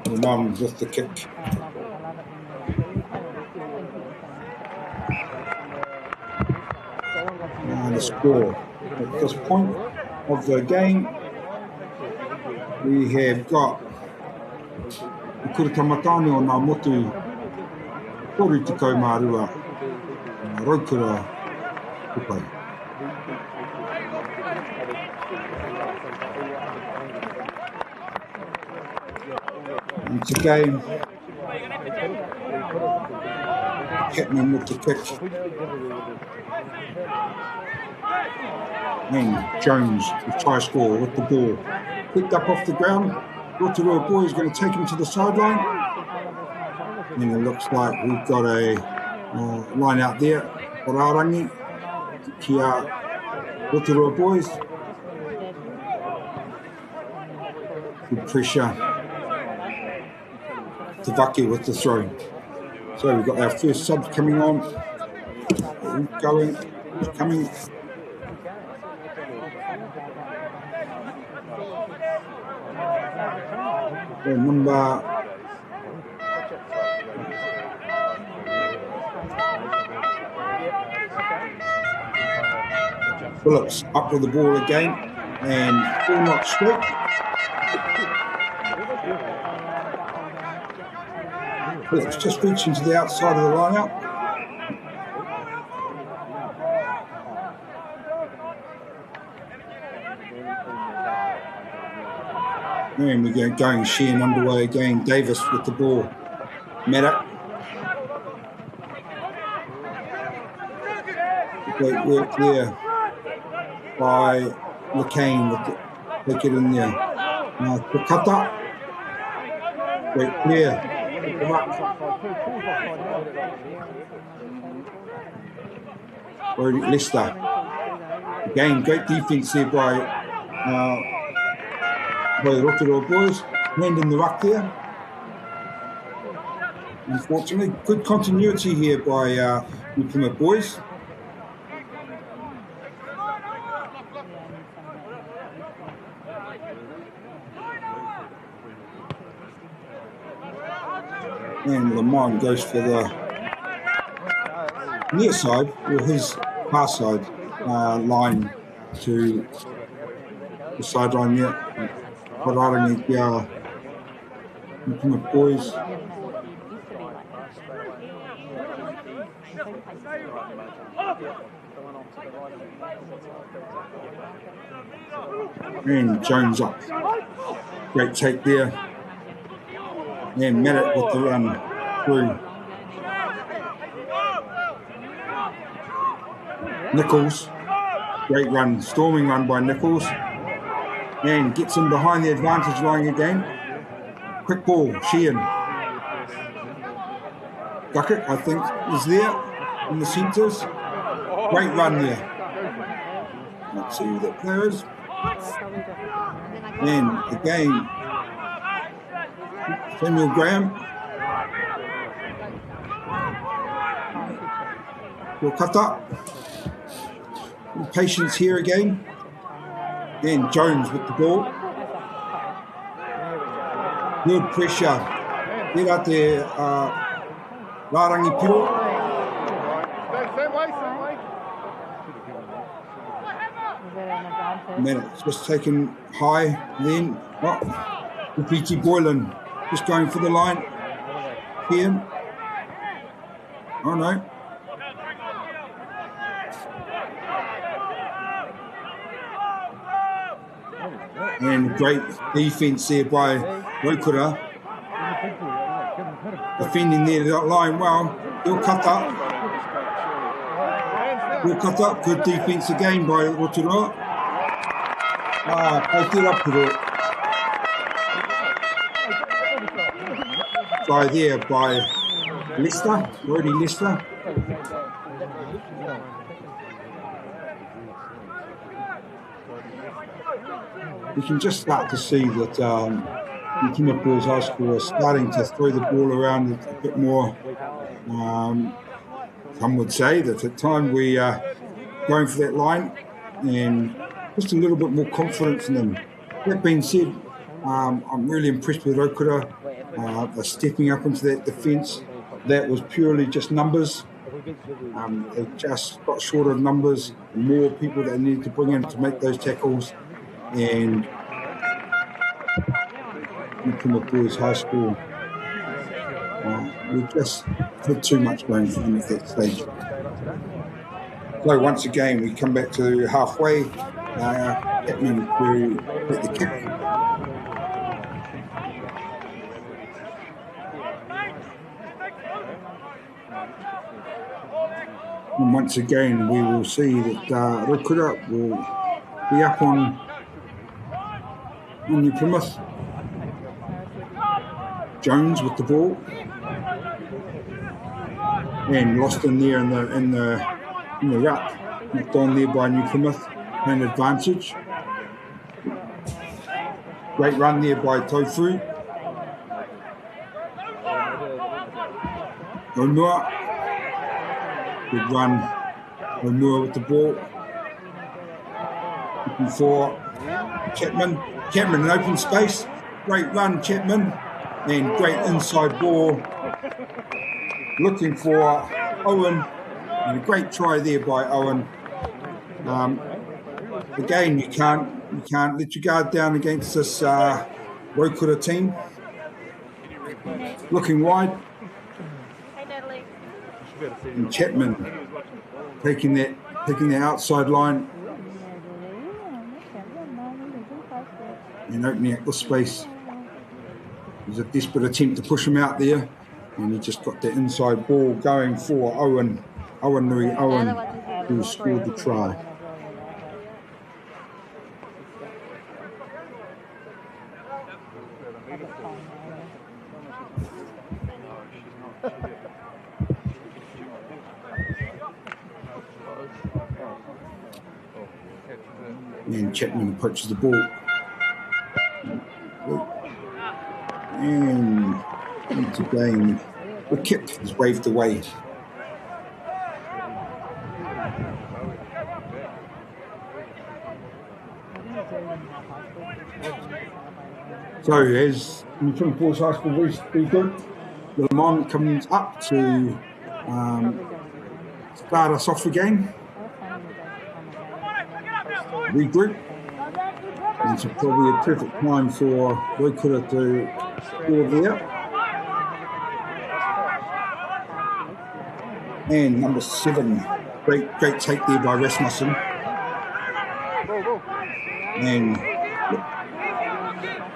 The mum with the kick. And the score. At this point of the game, we have got Kura Tamatane o ngā motu Kori te kaumārua Rotorua Kupai. It's a game. Chapman with the kick. And Jones, the try scorer, with the ball. Picked up off the ground. Rotorua Boys going to take him to the sideline. And it looks like we've got a line out there. Orarangi, kia Rotorua Boys. Good pressure. Tavaki with the throw. So we've got our first subs coming on. Going, coming. Number Phillips up with the ball again and full knock straight. Phillips just reaching to the outside of the line out. And we're going Sheehan underway again. Davis with the ball. Maddock. Great work there by McCain with the, take it in there. Kukata. Great clear. Leicester. Again, great defence there by the Rotorua Boys, hand in the ruck there. Unfortunately, good continuity here by the Plymouth Boys. And Lamont goes for the near side, or his far side line to the sideline there. Tauranga Plymouth Boys. And Jones up. Great take there. And Maddox with the run through. Nichols. Great run. Storming run by Nichols. And gets him behind the advantage line again. Quick ball. Sheehan. Duckett, I think, is there in the centres. Great run there. Let's see who that player is. And again, Samuel Graham. Wakata. Patience here again. And Jones with the ball. Good pressure. Get out there, Rārangi Piro. Maddox just taken high then. Oh, Upiti Boylan just going for the line. Here. Oh no. And great defence there by Rotorua. Defending there that line well. He'll cut up. Good defence again by Rotorua. Played it up to it. Try there by Lester, Brody Lester. We can just start to see that Plymouth Boys High School are starting to throw the ball around a bit more. Some would say that at times we are going for that line and just a little bit more confidence in them. That being said, I'm really impressed with Rotorua. They're stepping up into that defence. That was purely just numbers. They just got short of numbers, more people they needed to bring in to make those tackles. And Plymouth Boys High School, we just had too much going for them at that stage. So once again, we come back to halfway. Chapman to get the kick. And once again, we will see that Rotorua will be up on New Plymouth. Jones with the ball, and lost in there in the ruck. Knocked on there by New Plymouth, an advantage. Great run there by Tofu. Onua. Good run. Onua with the ball. Looking for Chapman. Chapman in open space. Great run, Chapman. And great inside ball. Looking for Owen. And a great try there by Owen. Again, you can't let your guard down against this Rotorua team. Looking wide. And Chapman taking the outside line and opening up the space. It was a desperate attempt to push him out there, and he just got the inside ball going for Owen Nui Owen, who scored the try. And Chapman approaches the ball. And once again, the kick is waved away. So as Plymouth Boys High School regrouped, Lamont comes up to start us off again. Regroup. And it's probably a perfect time for Rotorua to score there. And number 7, great take there by Rasmussen. And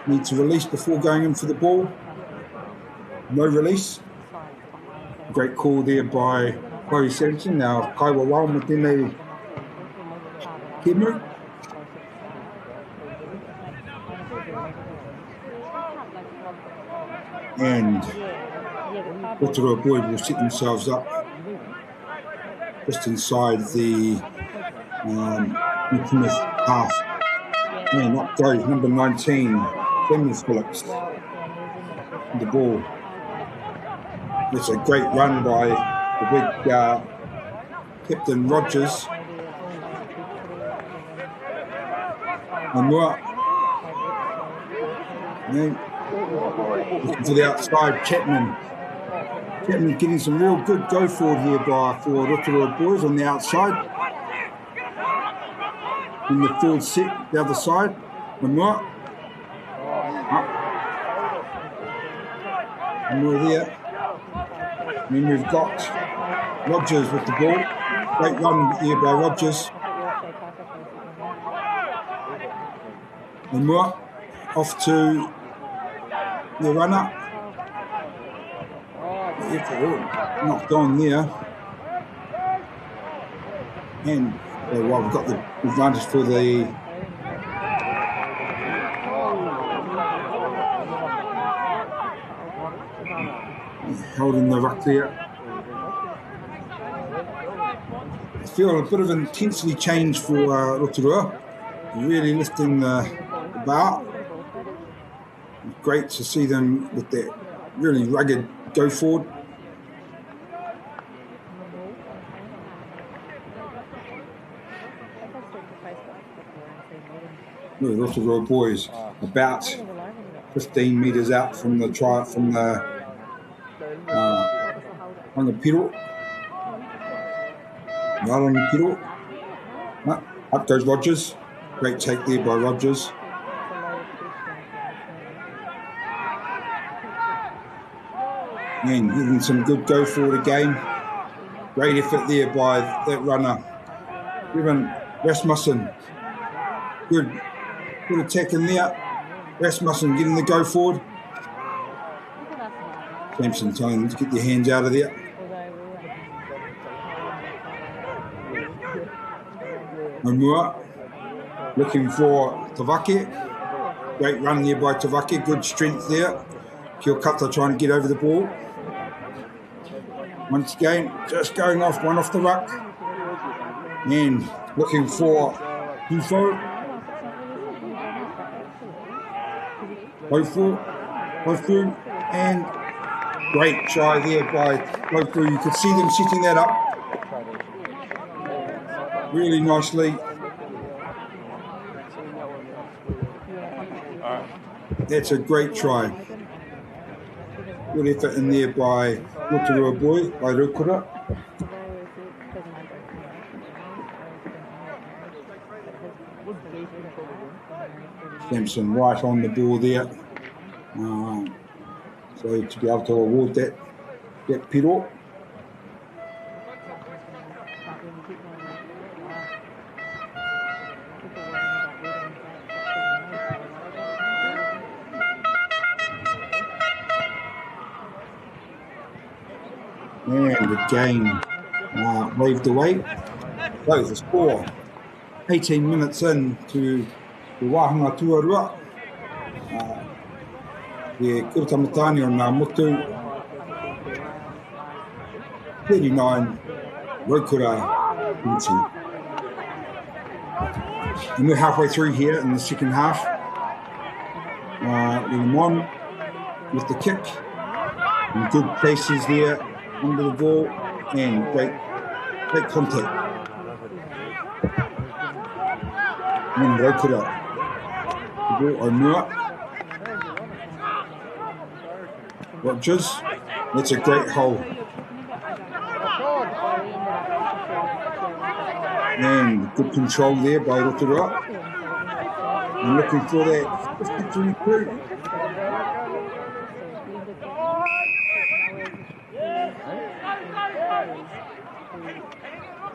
needs a release before going in for the ball. No release. Great call there by Chloe Sampson. Now, Kaiwa Waumatene Kemu. And Rotorua Boys will set themselves up just inside the Plymouth half. And up goes number 19, Clemens Phillips, the ball. It's a great run by the big Captain Rogers. And looking to the outside, Chapman. Chapman getting some real good go forward here for Rotorua Boys on the outside. In the forward set, the other side. And more there. And then we've got Rogers with the ball. Great run here by Rogers. And more off to the runner. Knocked on there. And well, we've got the advantage for the holding the ruck there. I feel a bit of intensity change for Rotorua. Really lifting the bar. Great to see them with that really rugged go forward. The Rotorua Boys about 15 metres out from the Piro. Right on the Piro. Up goes Rogers. Great take there by Rogers. And getting some good go forward again. Great effort there by that runner. Even Rasmussen. Good attack in there. Rasmussen getting the go forward. Sampson telling them to get their hands out of there. Omua looking for Tavake. Great run there by Tavake. Good strength there. Kiokata trying to get over the ball. Once again, just going off, one off the ruck. And looking for Hufo. Hofu, and great try there by Hofu. You could see them setting that up really nicely. That's a great try. Good effort in there by Rotorua Boys, by Rukura. Sampson right on the ball there. So to be able to award that Piro. And again, waved away. So the score, 18 minutes in to the Wahanga Tuarua. The Kurutamatani on Mutu, 39, Rokura, 20. And we're halfway through here in the second half. Limon with the kick. And good places there under the ball. And great contact. And Rokura. The ball Omua. Rogers, That's a great hole. And good control there by Rotorua. And looking for that 50 recruit.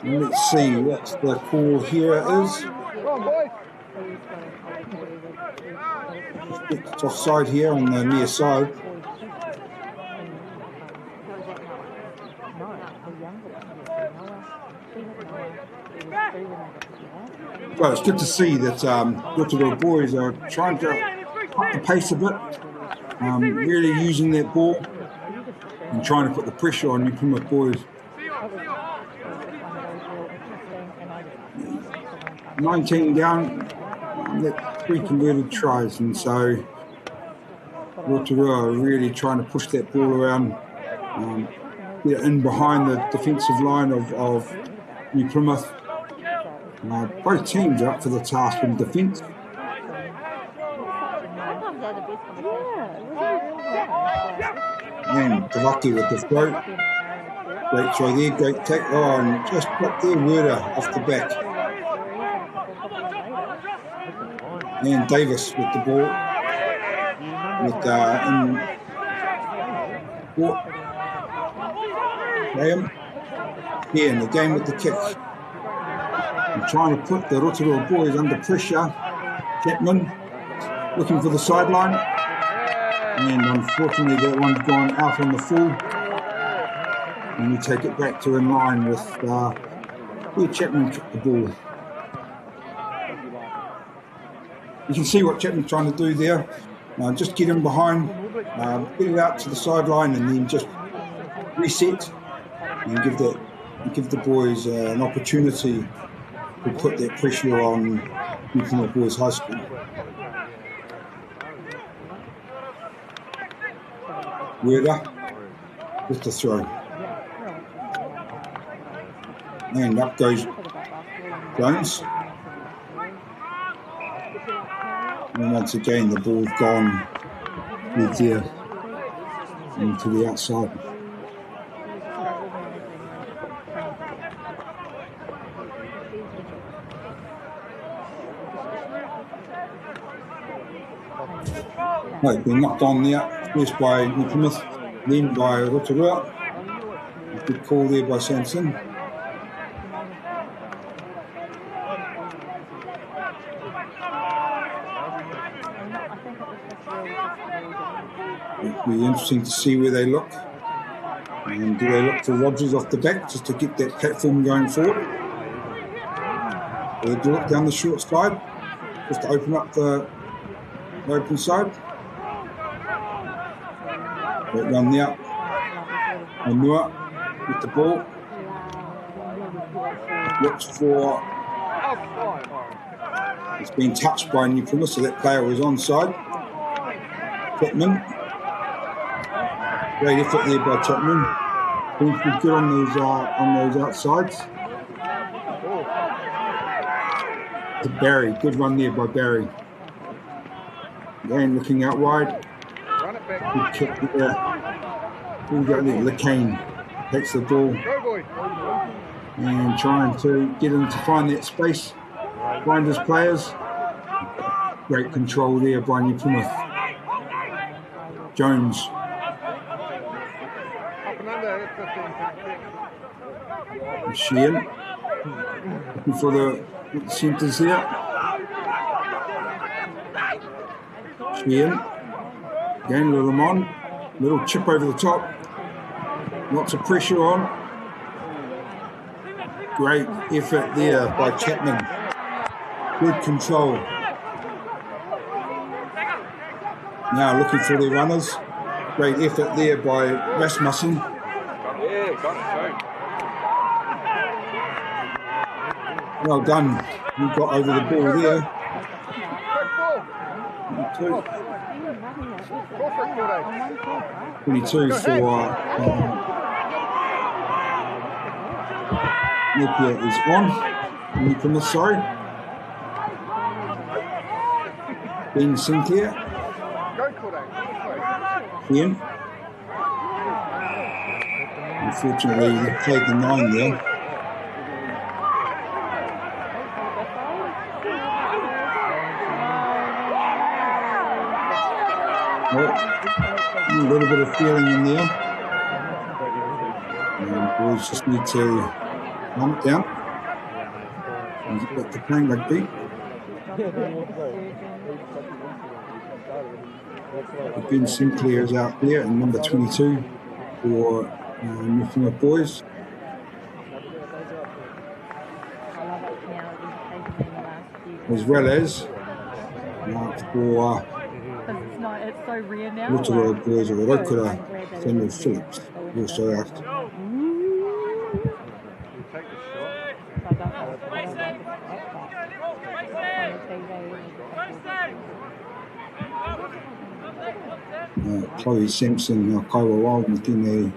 And let's see what the call here is. It's offside here on the near side. Well, it's good to see that Rotorua boys are trying to up the pace a bit, really using that ball and trying to put the pressure on Plymouth Boys. 19 down, that 3 converted tries, and so Rotorua are really trying to push that ball around, get it in behind the defensive line of New Plymouth. Both teams are up for the task in defence. And Tavaki with the throw. Great throw there, great take. Oh, and just put their Werder off the back. And Davis with the ball. With Graham. Yeah, and again with the kick. And trying to put the Rotorua boys under pressure. Chapman looking for the sideline. And unfortunately that one's gone out on the full. And you take it back to in line with where Chapman took the ball. You can see what Chapman's trying to do there. Just get him behind, get it out to the sideline, and then just reset and give the boys an opportunity to put that pressure on Plymouth Boys High School. Werder with the throw. And up goes Jones. And once again, the ball's gone with there into the outside. Right, been knocked on there, first by New Plymouth, then by Rotorua. Good call there by Samson. It'll be interesting to see where they look. And do they look for Rogers off the back just to get that platform going forward? Or do they look down the short side just to open up the open side? Great run there. Manua with the ball. Looks for... It's been touched by New Plymouth, so that player was onside. Chapman. Great effort there by Chapman. Been good on those outsides. To Barry, good run there by Barry. Again, looking out wide. Good kick there. Good go there. LeCane takes the ball and trying to get him to find that space, find his players. Great control there by New Plymouth. Jones. Sheehan. Looking for the centres there. Sheehan. Again, little on. Little chip over the top. Lots of pressure on. Great effort there by Chapman. Good control. Now looking for their runners. Great effort there by Rasmussen. Well done. You got over the ball there. 22 for Napier is on. New Plymouth, sorry. Ben Sinclair. Ian. Unfortunately, he played the 9 there. Well, a little bit of feeling in there. And boys just need to calm it down and get back to playing rugby. Ben Sinclair is out there in number 22 for Plymouth Boys. As well as for It's so rare now. Rotorua Boys or Rotorua Samuel Phillips also out. Chloe Sampson, Kaiwa Wild, and Tine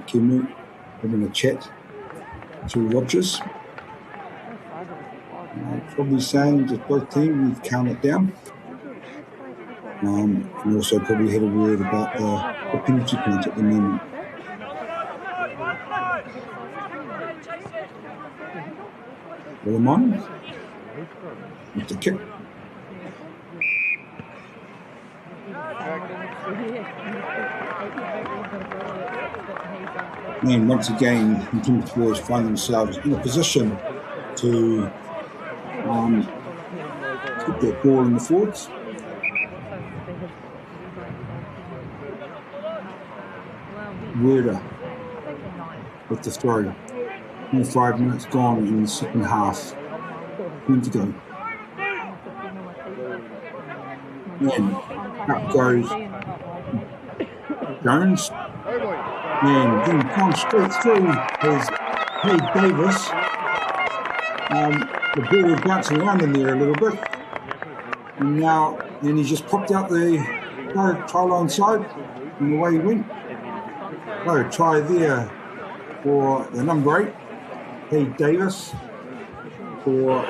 Kimu having a chat to Rogers. Probably saying that both teams need to calm it down. And also probably had a word about the penalty point at the moment. Willamon with the kick. And once again, the Plymouth Boys find themselves in a position to put that ball in the forwards. Werder with the throw. 5 minutes gone in the second half. 10 to go. And up goes Jones. And then gone straight through is Cade Davis. The ball was bouncing around in there a little bit. And he just popped out the try line side and away he went. So try there for the number 8, Cade Davis, for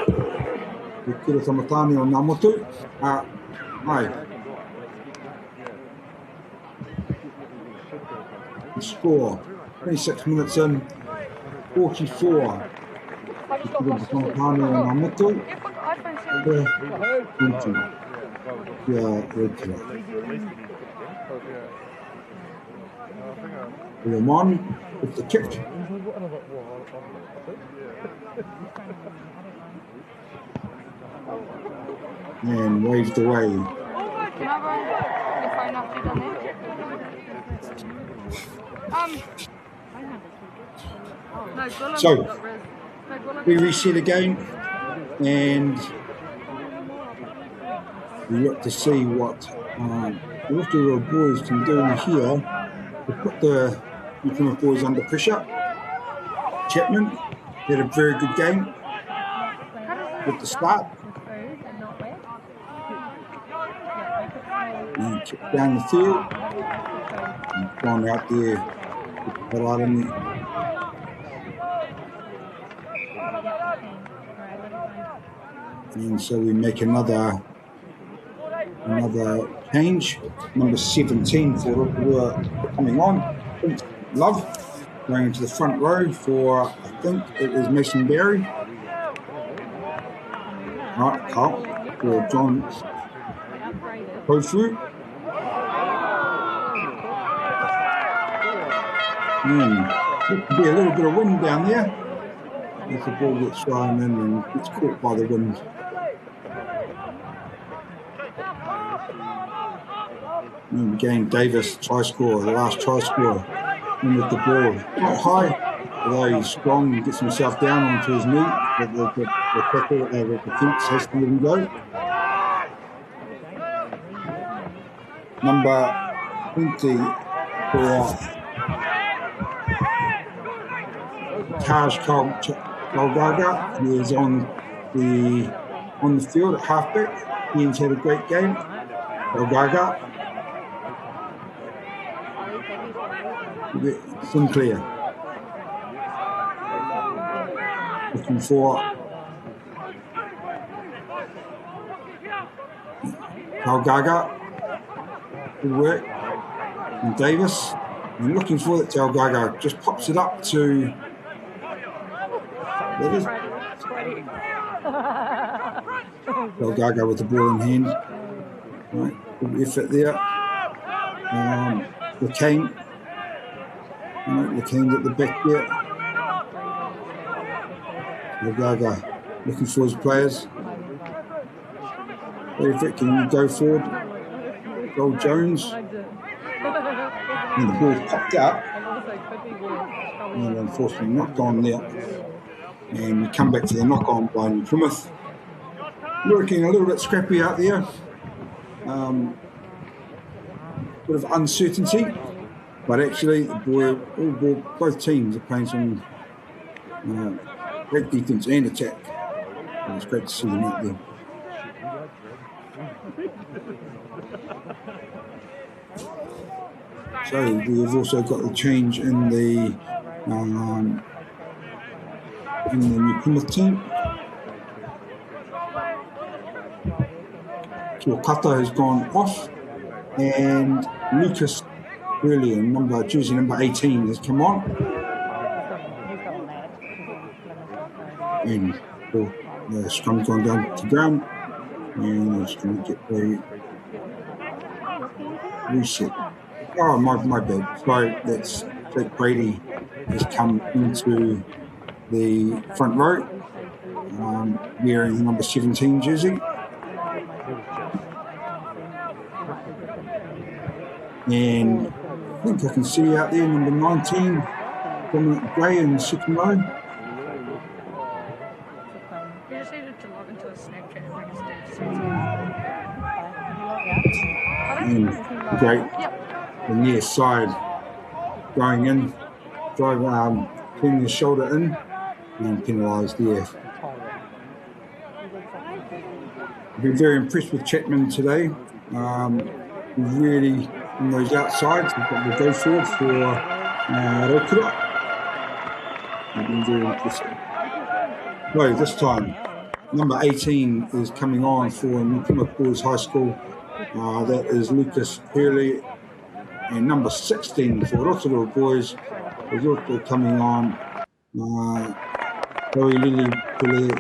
the Kira Tamatani on Namotu. The score, 26 minutes in, 44. The Kira Tamatani on Namotu. 20. Lamon with the kick. And waved away. So we reset again and we look to see what the Rotorua Boys can do here to put the Plymouth Boys under pressure. Chapman had a very good game at the start. And kicked down the field. And gone out there with Pararani. And so we make another change. Number 17 for Rotorua coming on. Love going into the front row for, I think it is Mason Berry. Right, Carl for John Kofu. There could be a little bit of wind down there. If the ball gets thrown in and gets caught by the wind. And again, Davis, try scorer, the last try scorer, in with the ball. Not high, although he's strong and gets himself down onto his knee. But the tackle, the defence has to let him go. Number 20 for Taj Kalgaga, who is on the field at halfback. Ian's had a great game. Kalgaga. Sinclair looking for Kalgaga. Good work. And Davis And looking for it, Tauranga just pops it up to... That is Tauranga with the ball in hand. Right, good effort there. LeCain. LeCain's at the back there. Tauranga looking for his players. Very fit, can you go forward? Gold Jones. And the ball popped out. And unfortunately knocked on there. And we come back to the knock on by New Plymouth. Looking a little bit scrappy out there. Bit of uncertainty. But actually, both teams are playing some great defence and attack. And it's great to see them out there. So we've also got the change in the New Plymouth team. Kiokata has gone off, and Lucas Hurley, jersey number 18, has come on. And the scrum's gone down to ground, and I'm just going to get the reset. Oh, my bad. Sorry, that's Jake Brady has come into the front row, wearing the number 17 jersey. And I think I can see out there number 19, Dominic Gray in the second row. We just needed to log into a Snapchat and bring us And great. The near side going in, putting the shoulder in, and penalised there. I've been very impressed with Chapman today. Really, on those outsides, we've got the go forward for Rotorua. I've been very impressed. No, this time, number 18 is coming on for Plymouth Boys High School. That is Lucas Hurley. And number 16 for Rotorua Boys is also coming on. Chloe Lily Pule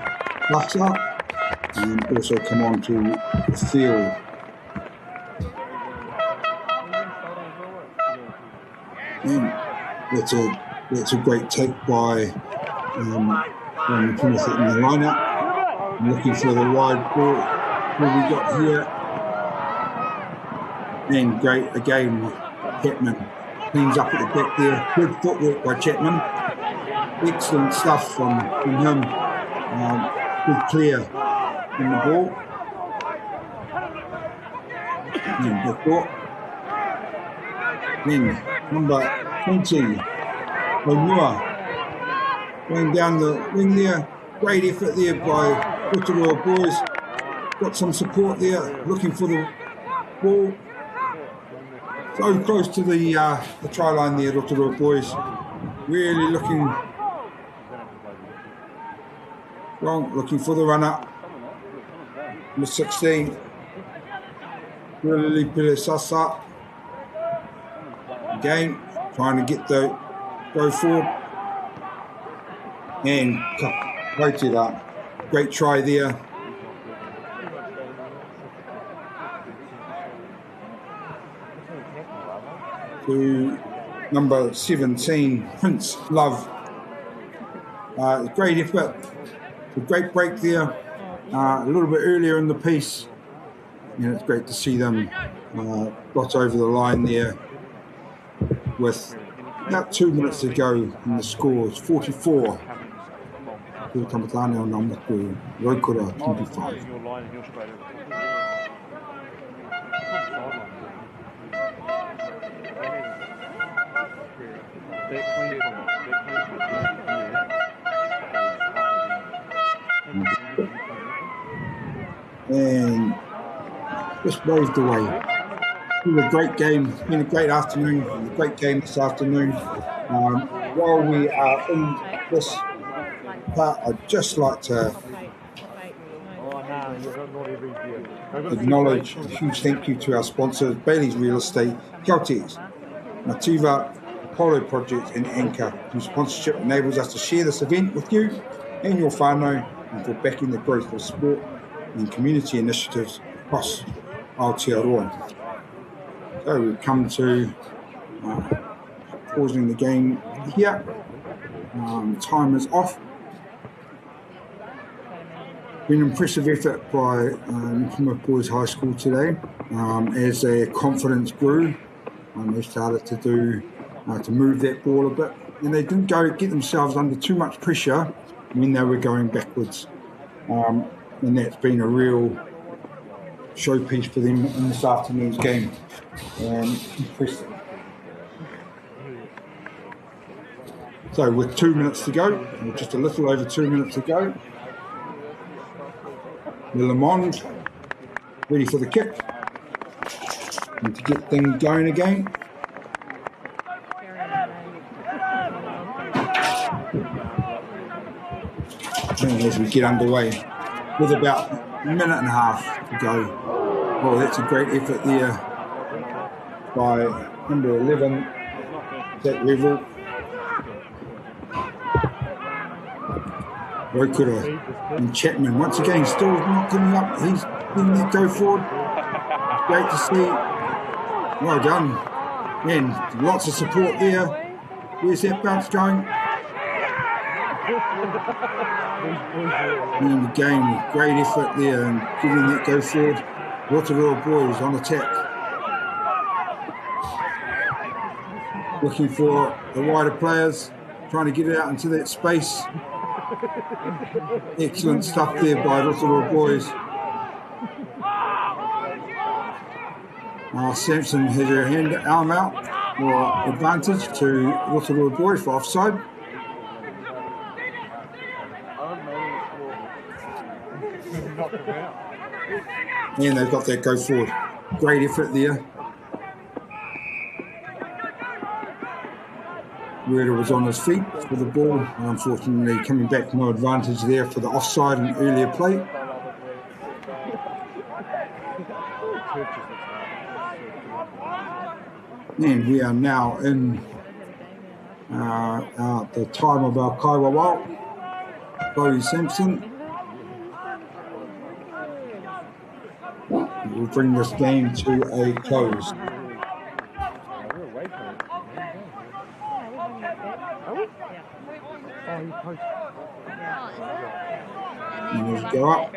and also come on to the field. And that's a great take by Plymouth in the lineup. I'm looking for the wide ball. What we got here? And great again. Chapman cleans up at the back there. Good footwork by Chapman. Excellent stuff from him. Good clear in the ball. And back ball. Then number 20, Onua, going down the wing there. Great effort there by Rotorua Boys. Got some support there. Looking for the ball. So close to the try line there, Rotorua Boys. Really looking wrong, looking for the runner. Number 16, Lili Pilisasa. Again, trying to get the go forward. And right it up. Great try there. To number 17, Prince Love. Great effort. A great break there. A little bit earlier in the piece. And it's great to see them got over the line there with about 2 minutes to go, and the score is 44. Tamatane number 2, Rotorua 25. And just waved away. It's been a great game. It's been a great afternoon. A great game this afternoon. While we are in this part, I'd just like to acknowledge a huge thank you to our sponsors, Bailey's Real Estate, Caltex, Nativa, Polo Project and Anchor, whose sponsorship enables us to share this event with you and your whānau and for backing the growth of sport and community initiatives across Aotearoa. So we've come to pausing the game here. Time is off. Been an impressive effort by Plymouth Boys High School today. As their confidence grew, they started to move that ball a bit, and they didn't get themselves under too much pressure when they were going backwards. And that's been a real showpiece for them in this afternoon's game. Impressive. So with 2 minutes to go, or just a little over 2 minutes to go, the Lamond ready for the kick and to get things going again. And as we get underway with about a minute and a half to go. Oh, that's a great effort there by number 11, that level. Rotorua and Chapman once again still not coming up. He's in that go forward. Great to see. Well done. And lots of support there. Where's that bounce going? And again, great effort there and giving that go forward. Rotorua Boys on attack. Looking for the wider players, trying to get it out into that space. Excellent stuff there by Rotorua Boys. Sampson has her arm out for advantage to Rotorua Boys for offside. And they've got that go forward. Great effort there. Rueda was on his feet for the ball, and unfortunately coming back no advantage there for the offside and earlier play. And we are now in the time of our Kaiwawao. Bodie Sampson will bring this game to a close. And as we go up,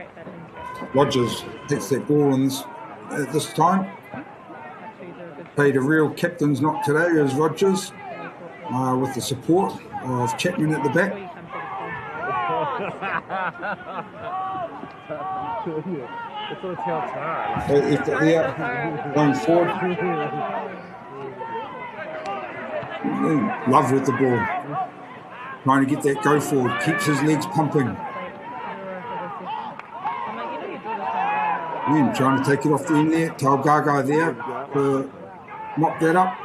Rogers hits that ball at this time. Played a real captain's knock today as Rogers, with the support of Chapman at the back. Going forward. Love with the ball. Trying to get that go forward, keeps his legs pumping. And trying to take it off the end there. Tauranga there to mop that up.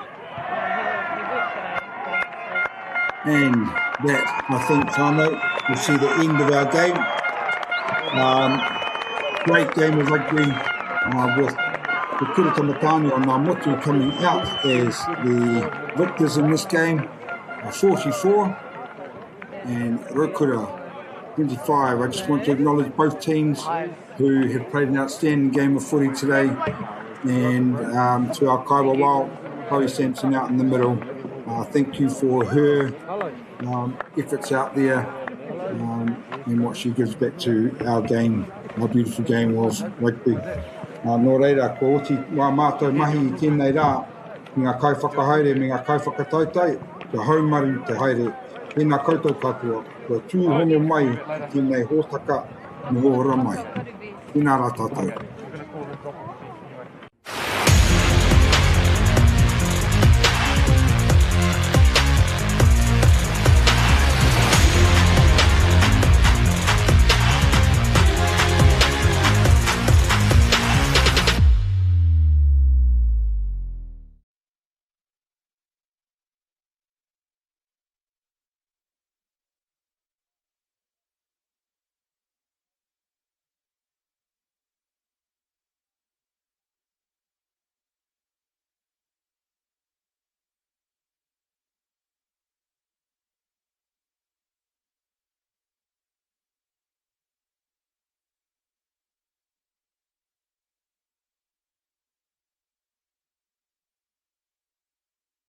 And that, I think, whānau, we'll see the end of our game. Great game of rugby with the Kurutamatani on Ngā coming out as the victors in this game, 44. And Rotorua 25. I just want to acknowledge both teams who have played an outstanding game of footy today, and to our Kaiwawao, Chloe Sampson out in the middle. Thank you for her efforts out there and what she gives back to our game, our beautiful game of rugby. Nō reira, ko oti wā mātou mahi I tēnei rā, mi ngā kaiwhakahaere, mi ngā kaiwhakatautai, te haumaru te haere. Tēnā koutou katoa, kua tūhono mai I tēnei hōtaka me hōhora mai. Tēnā rā tātou.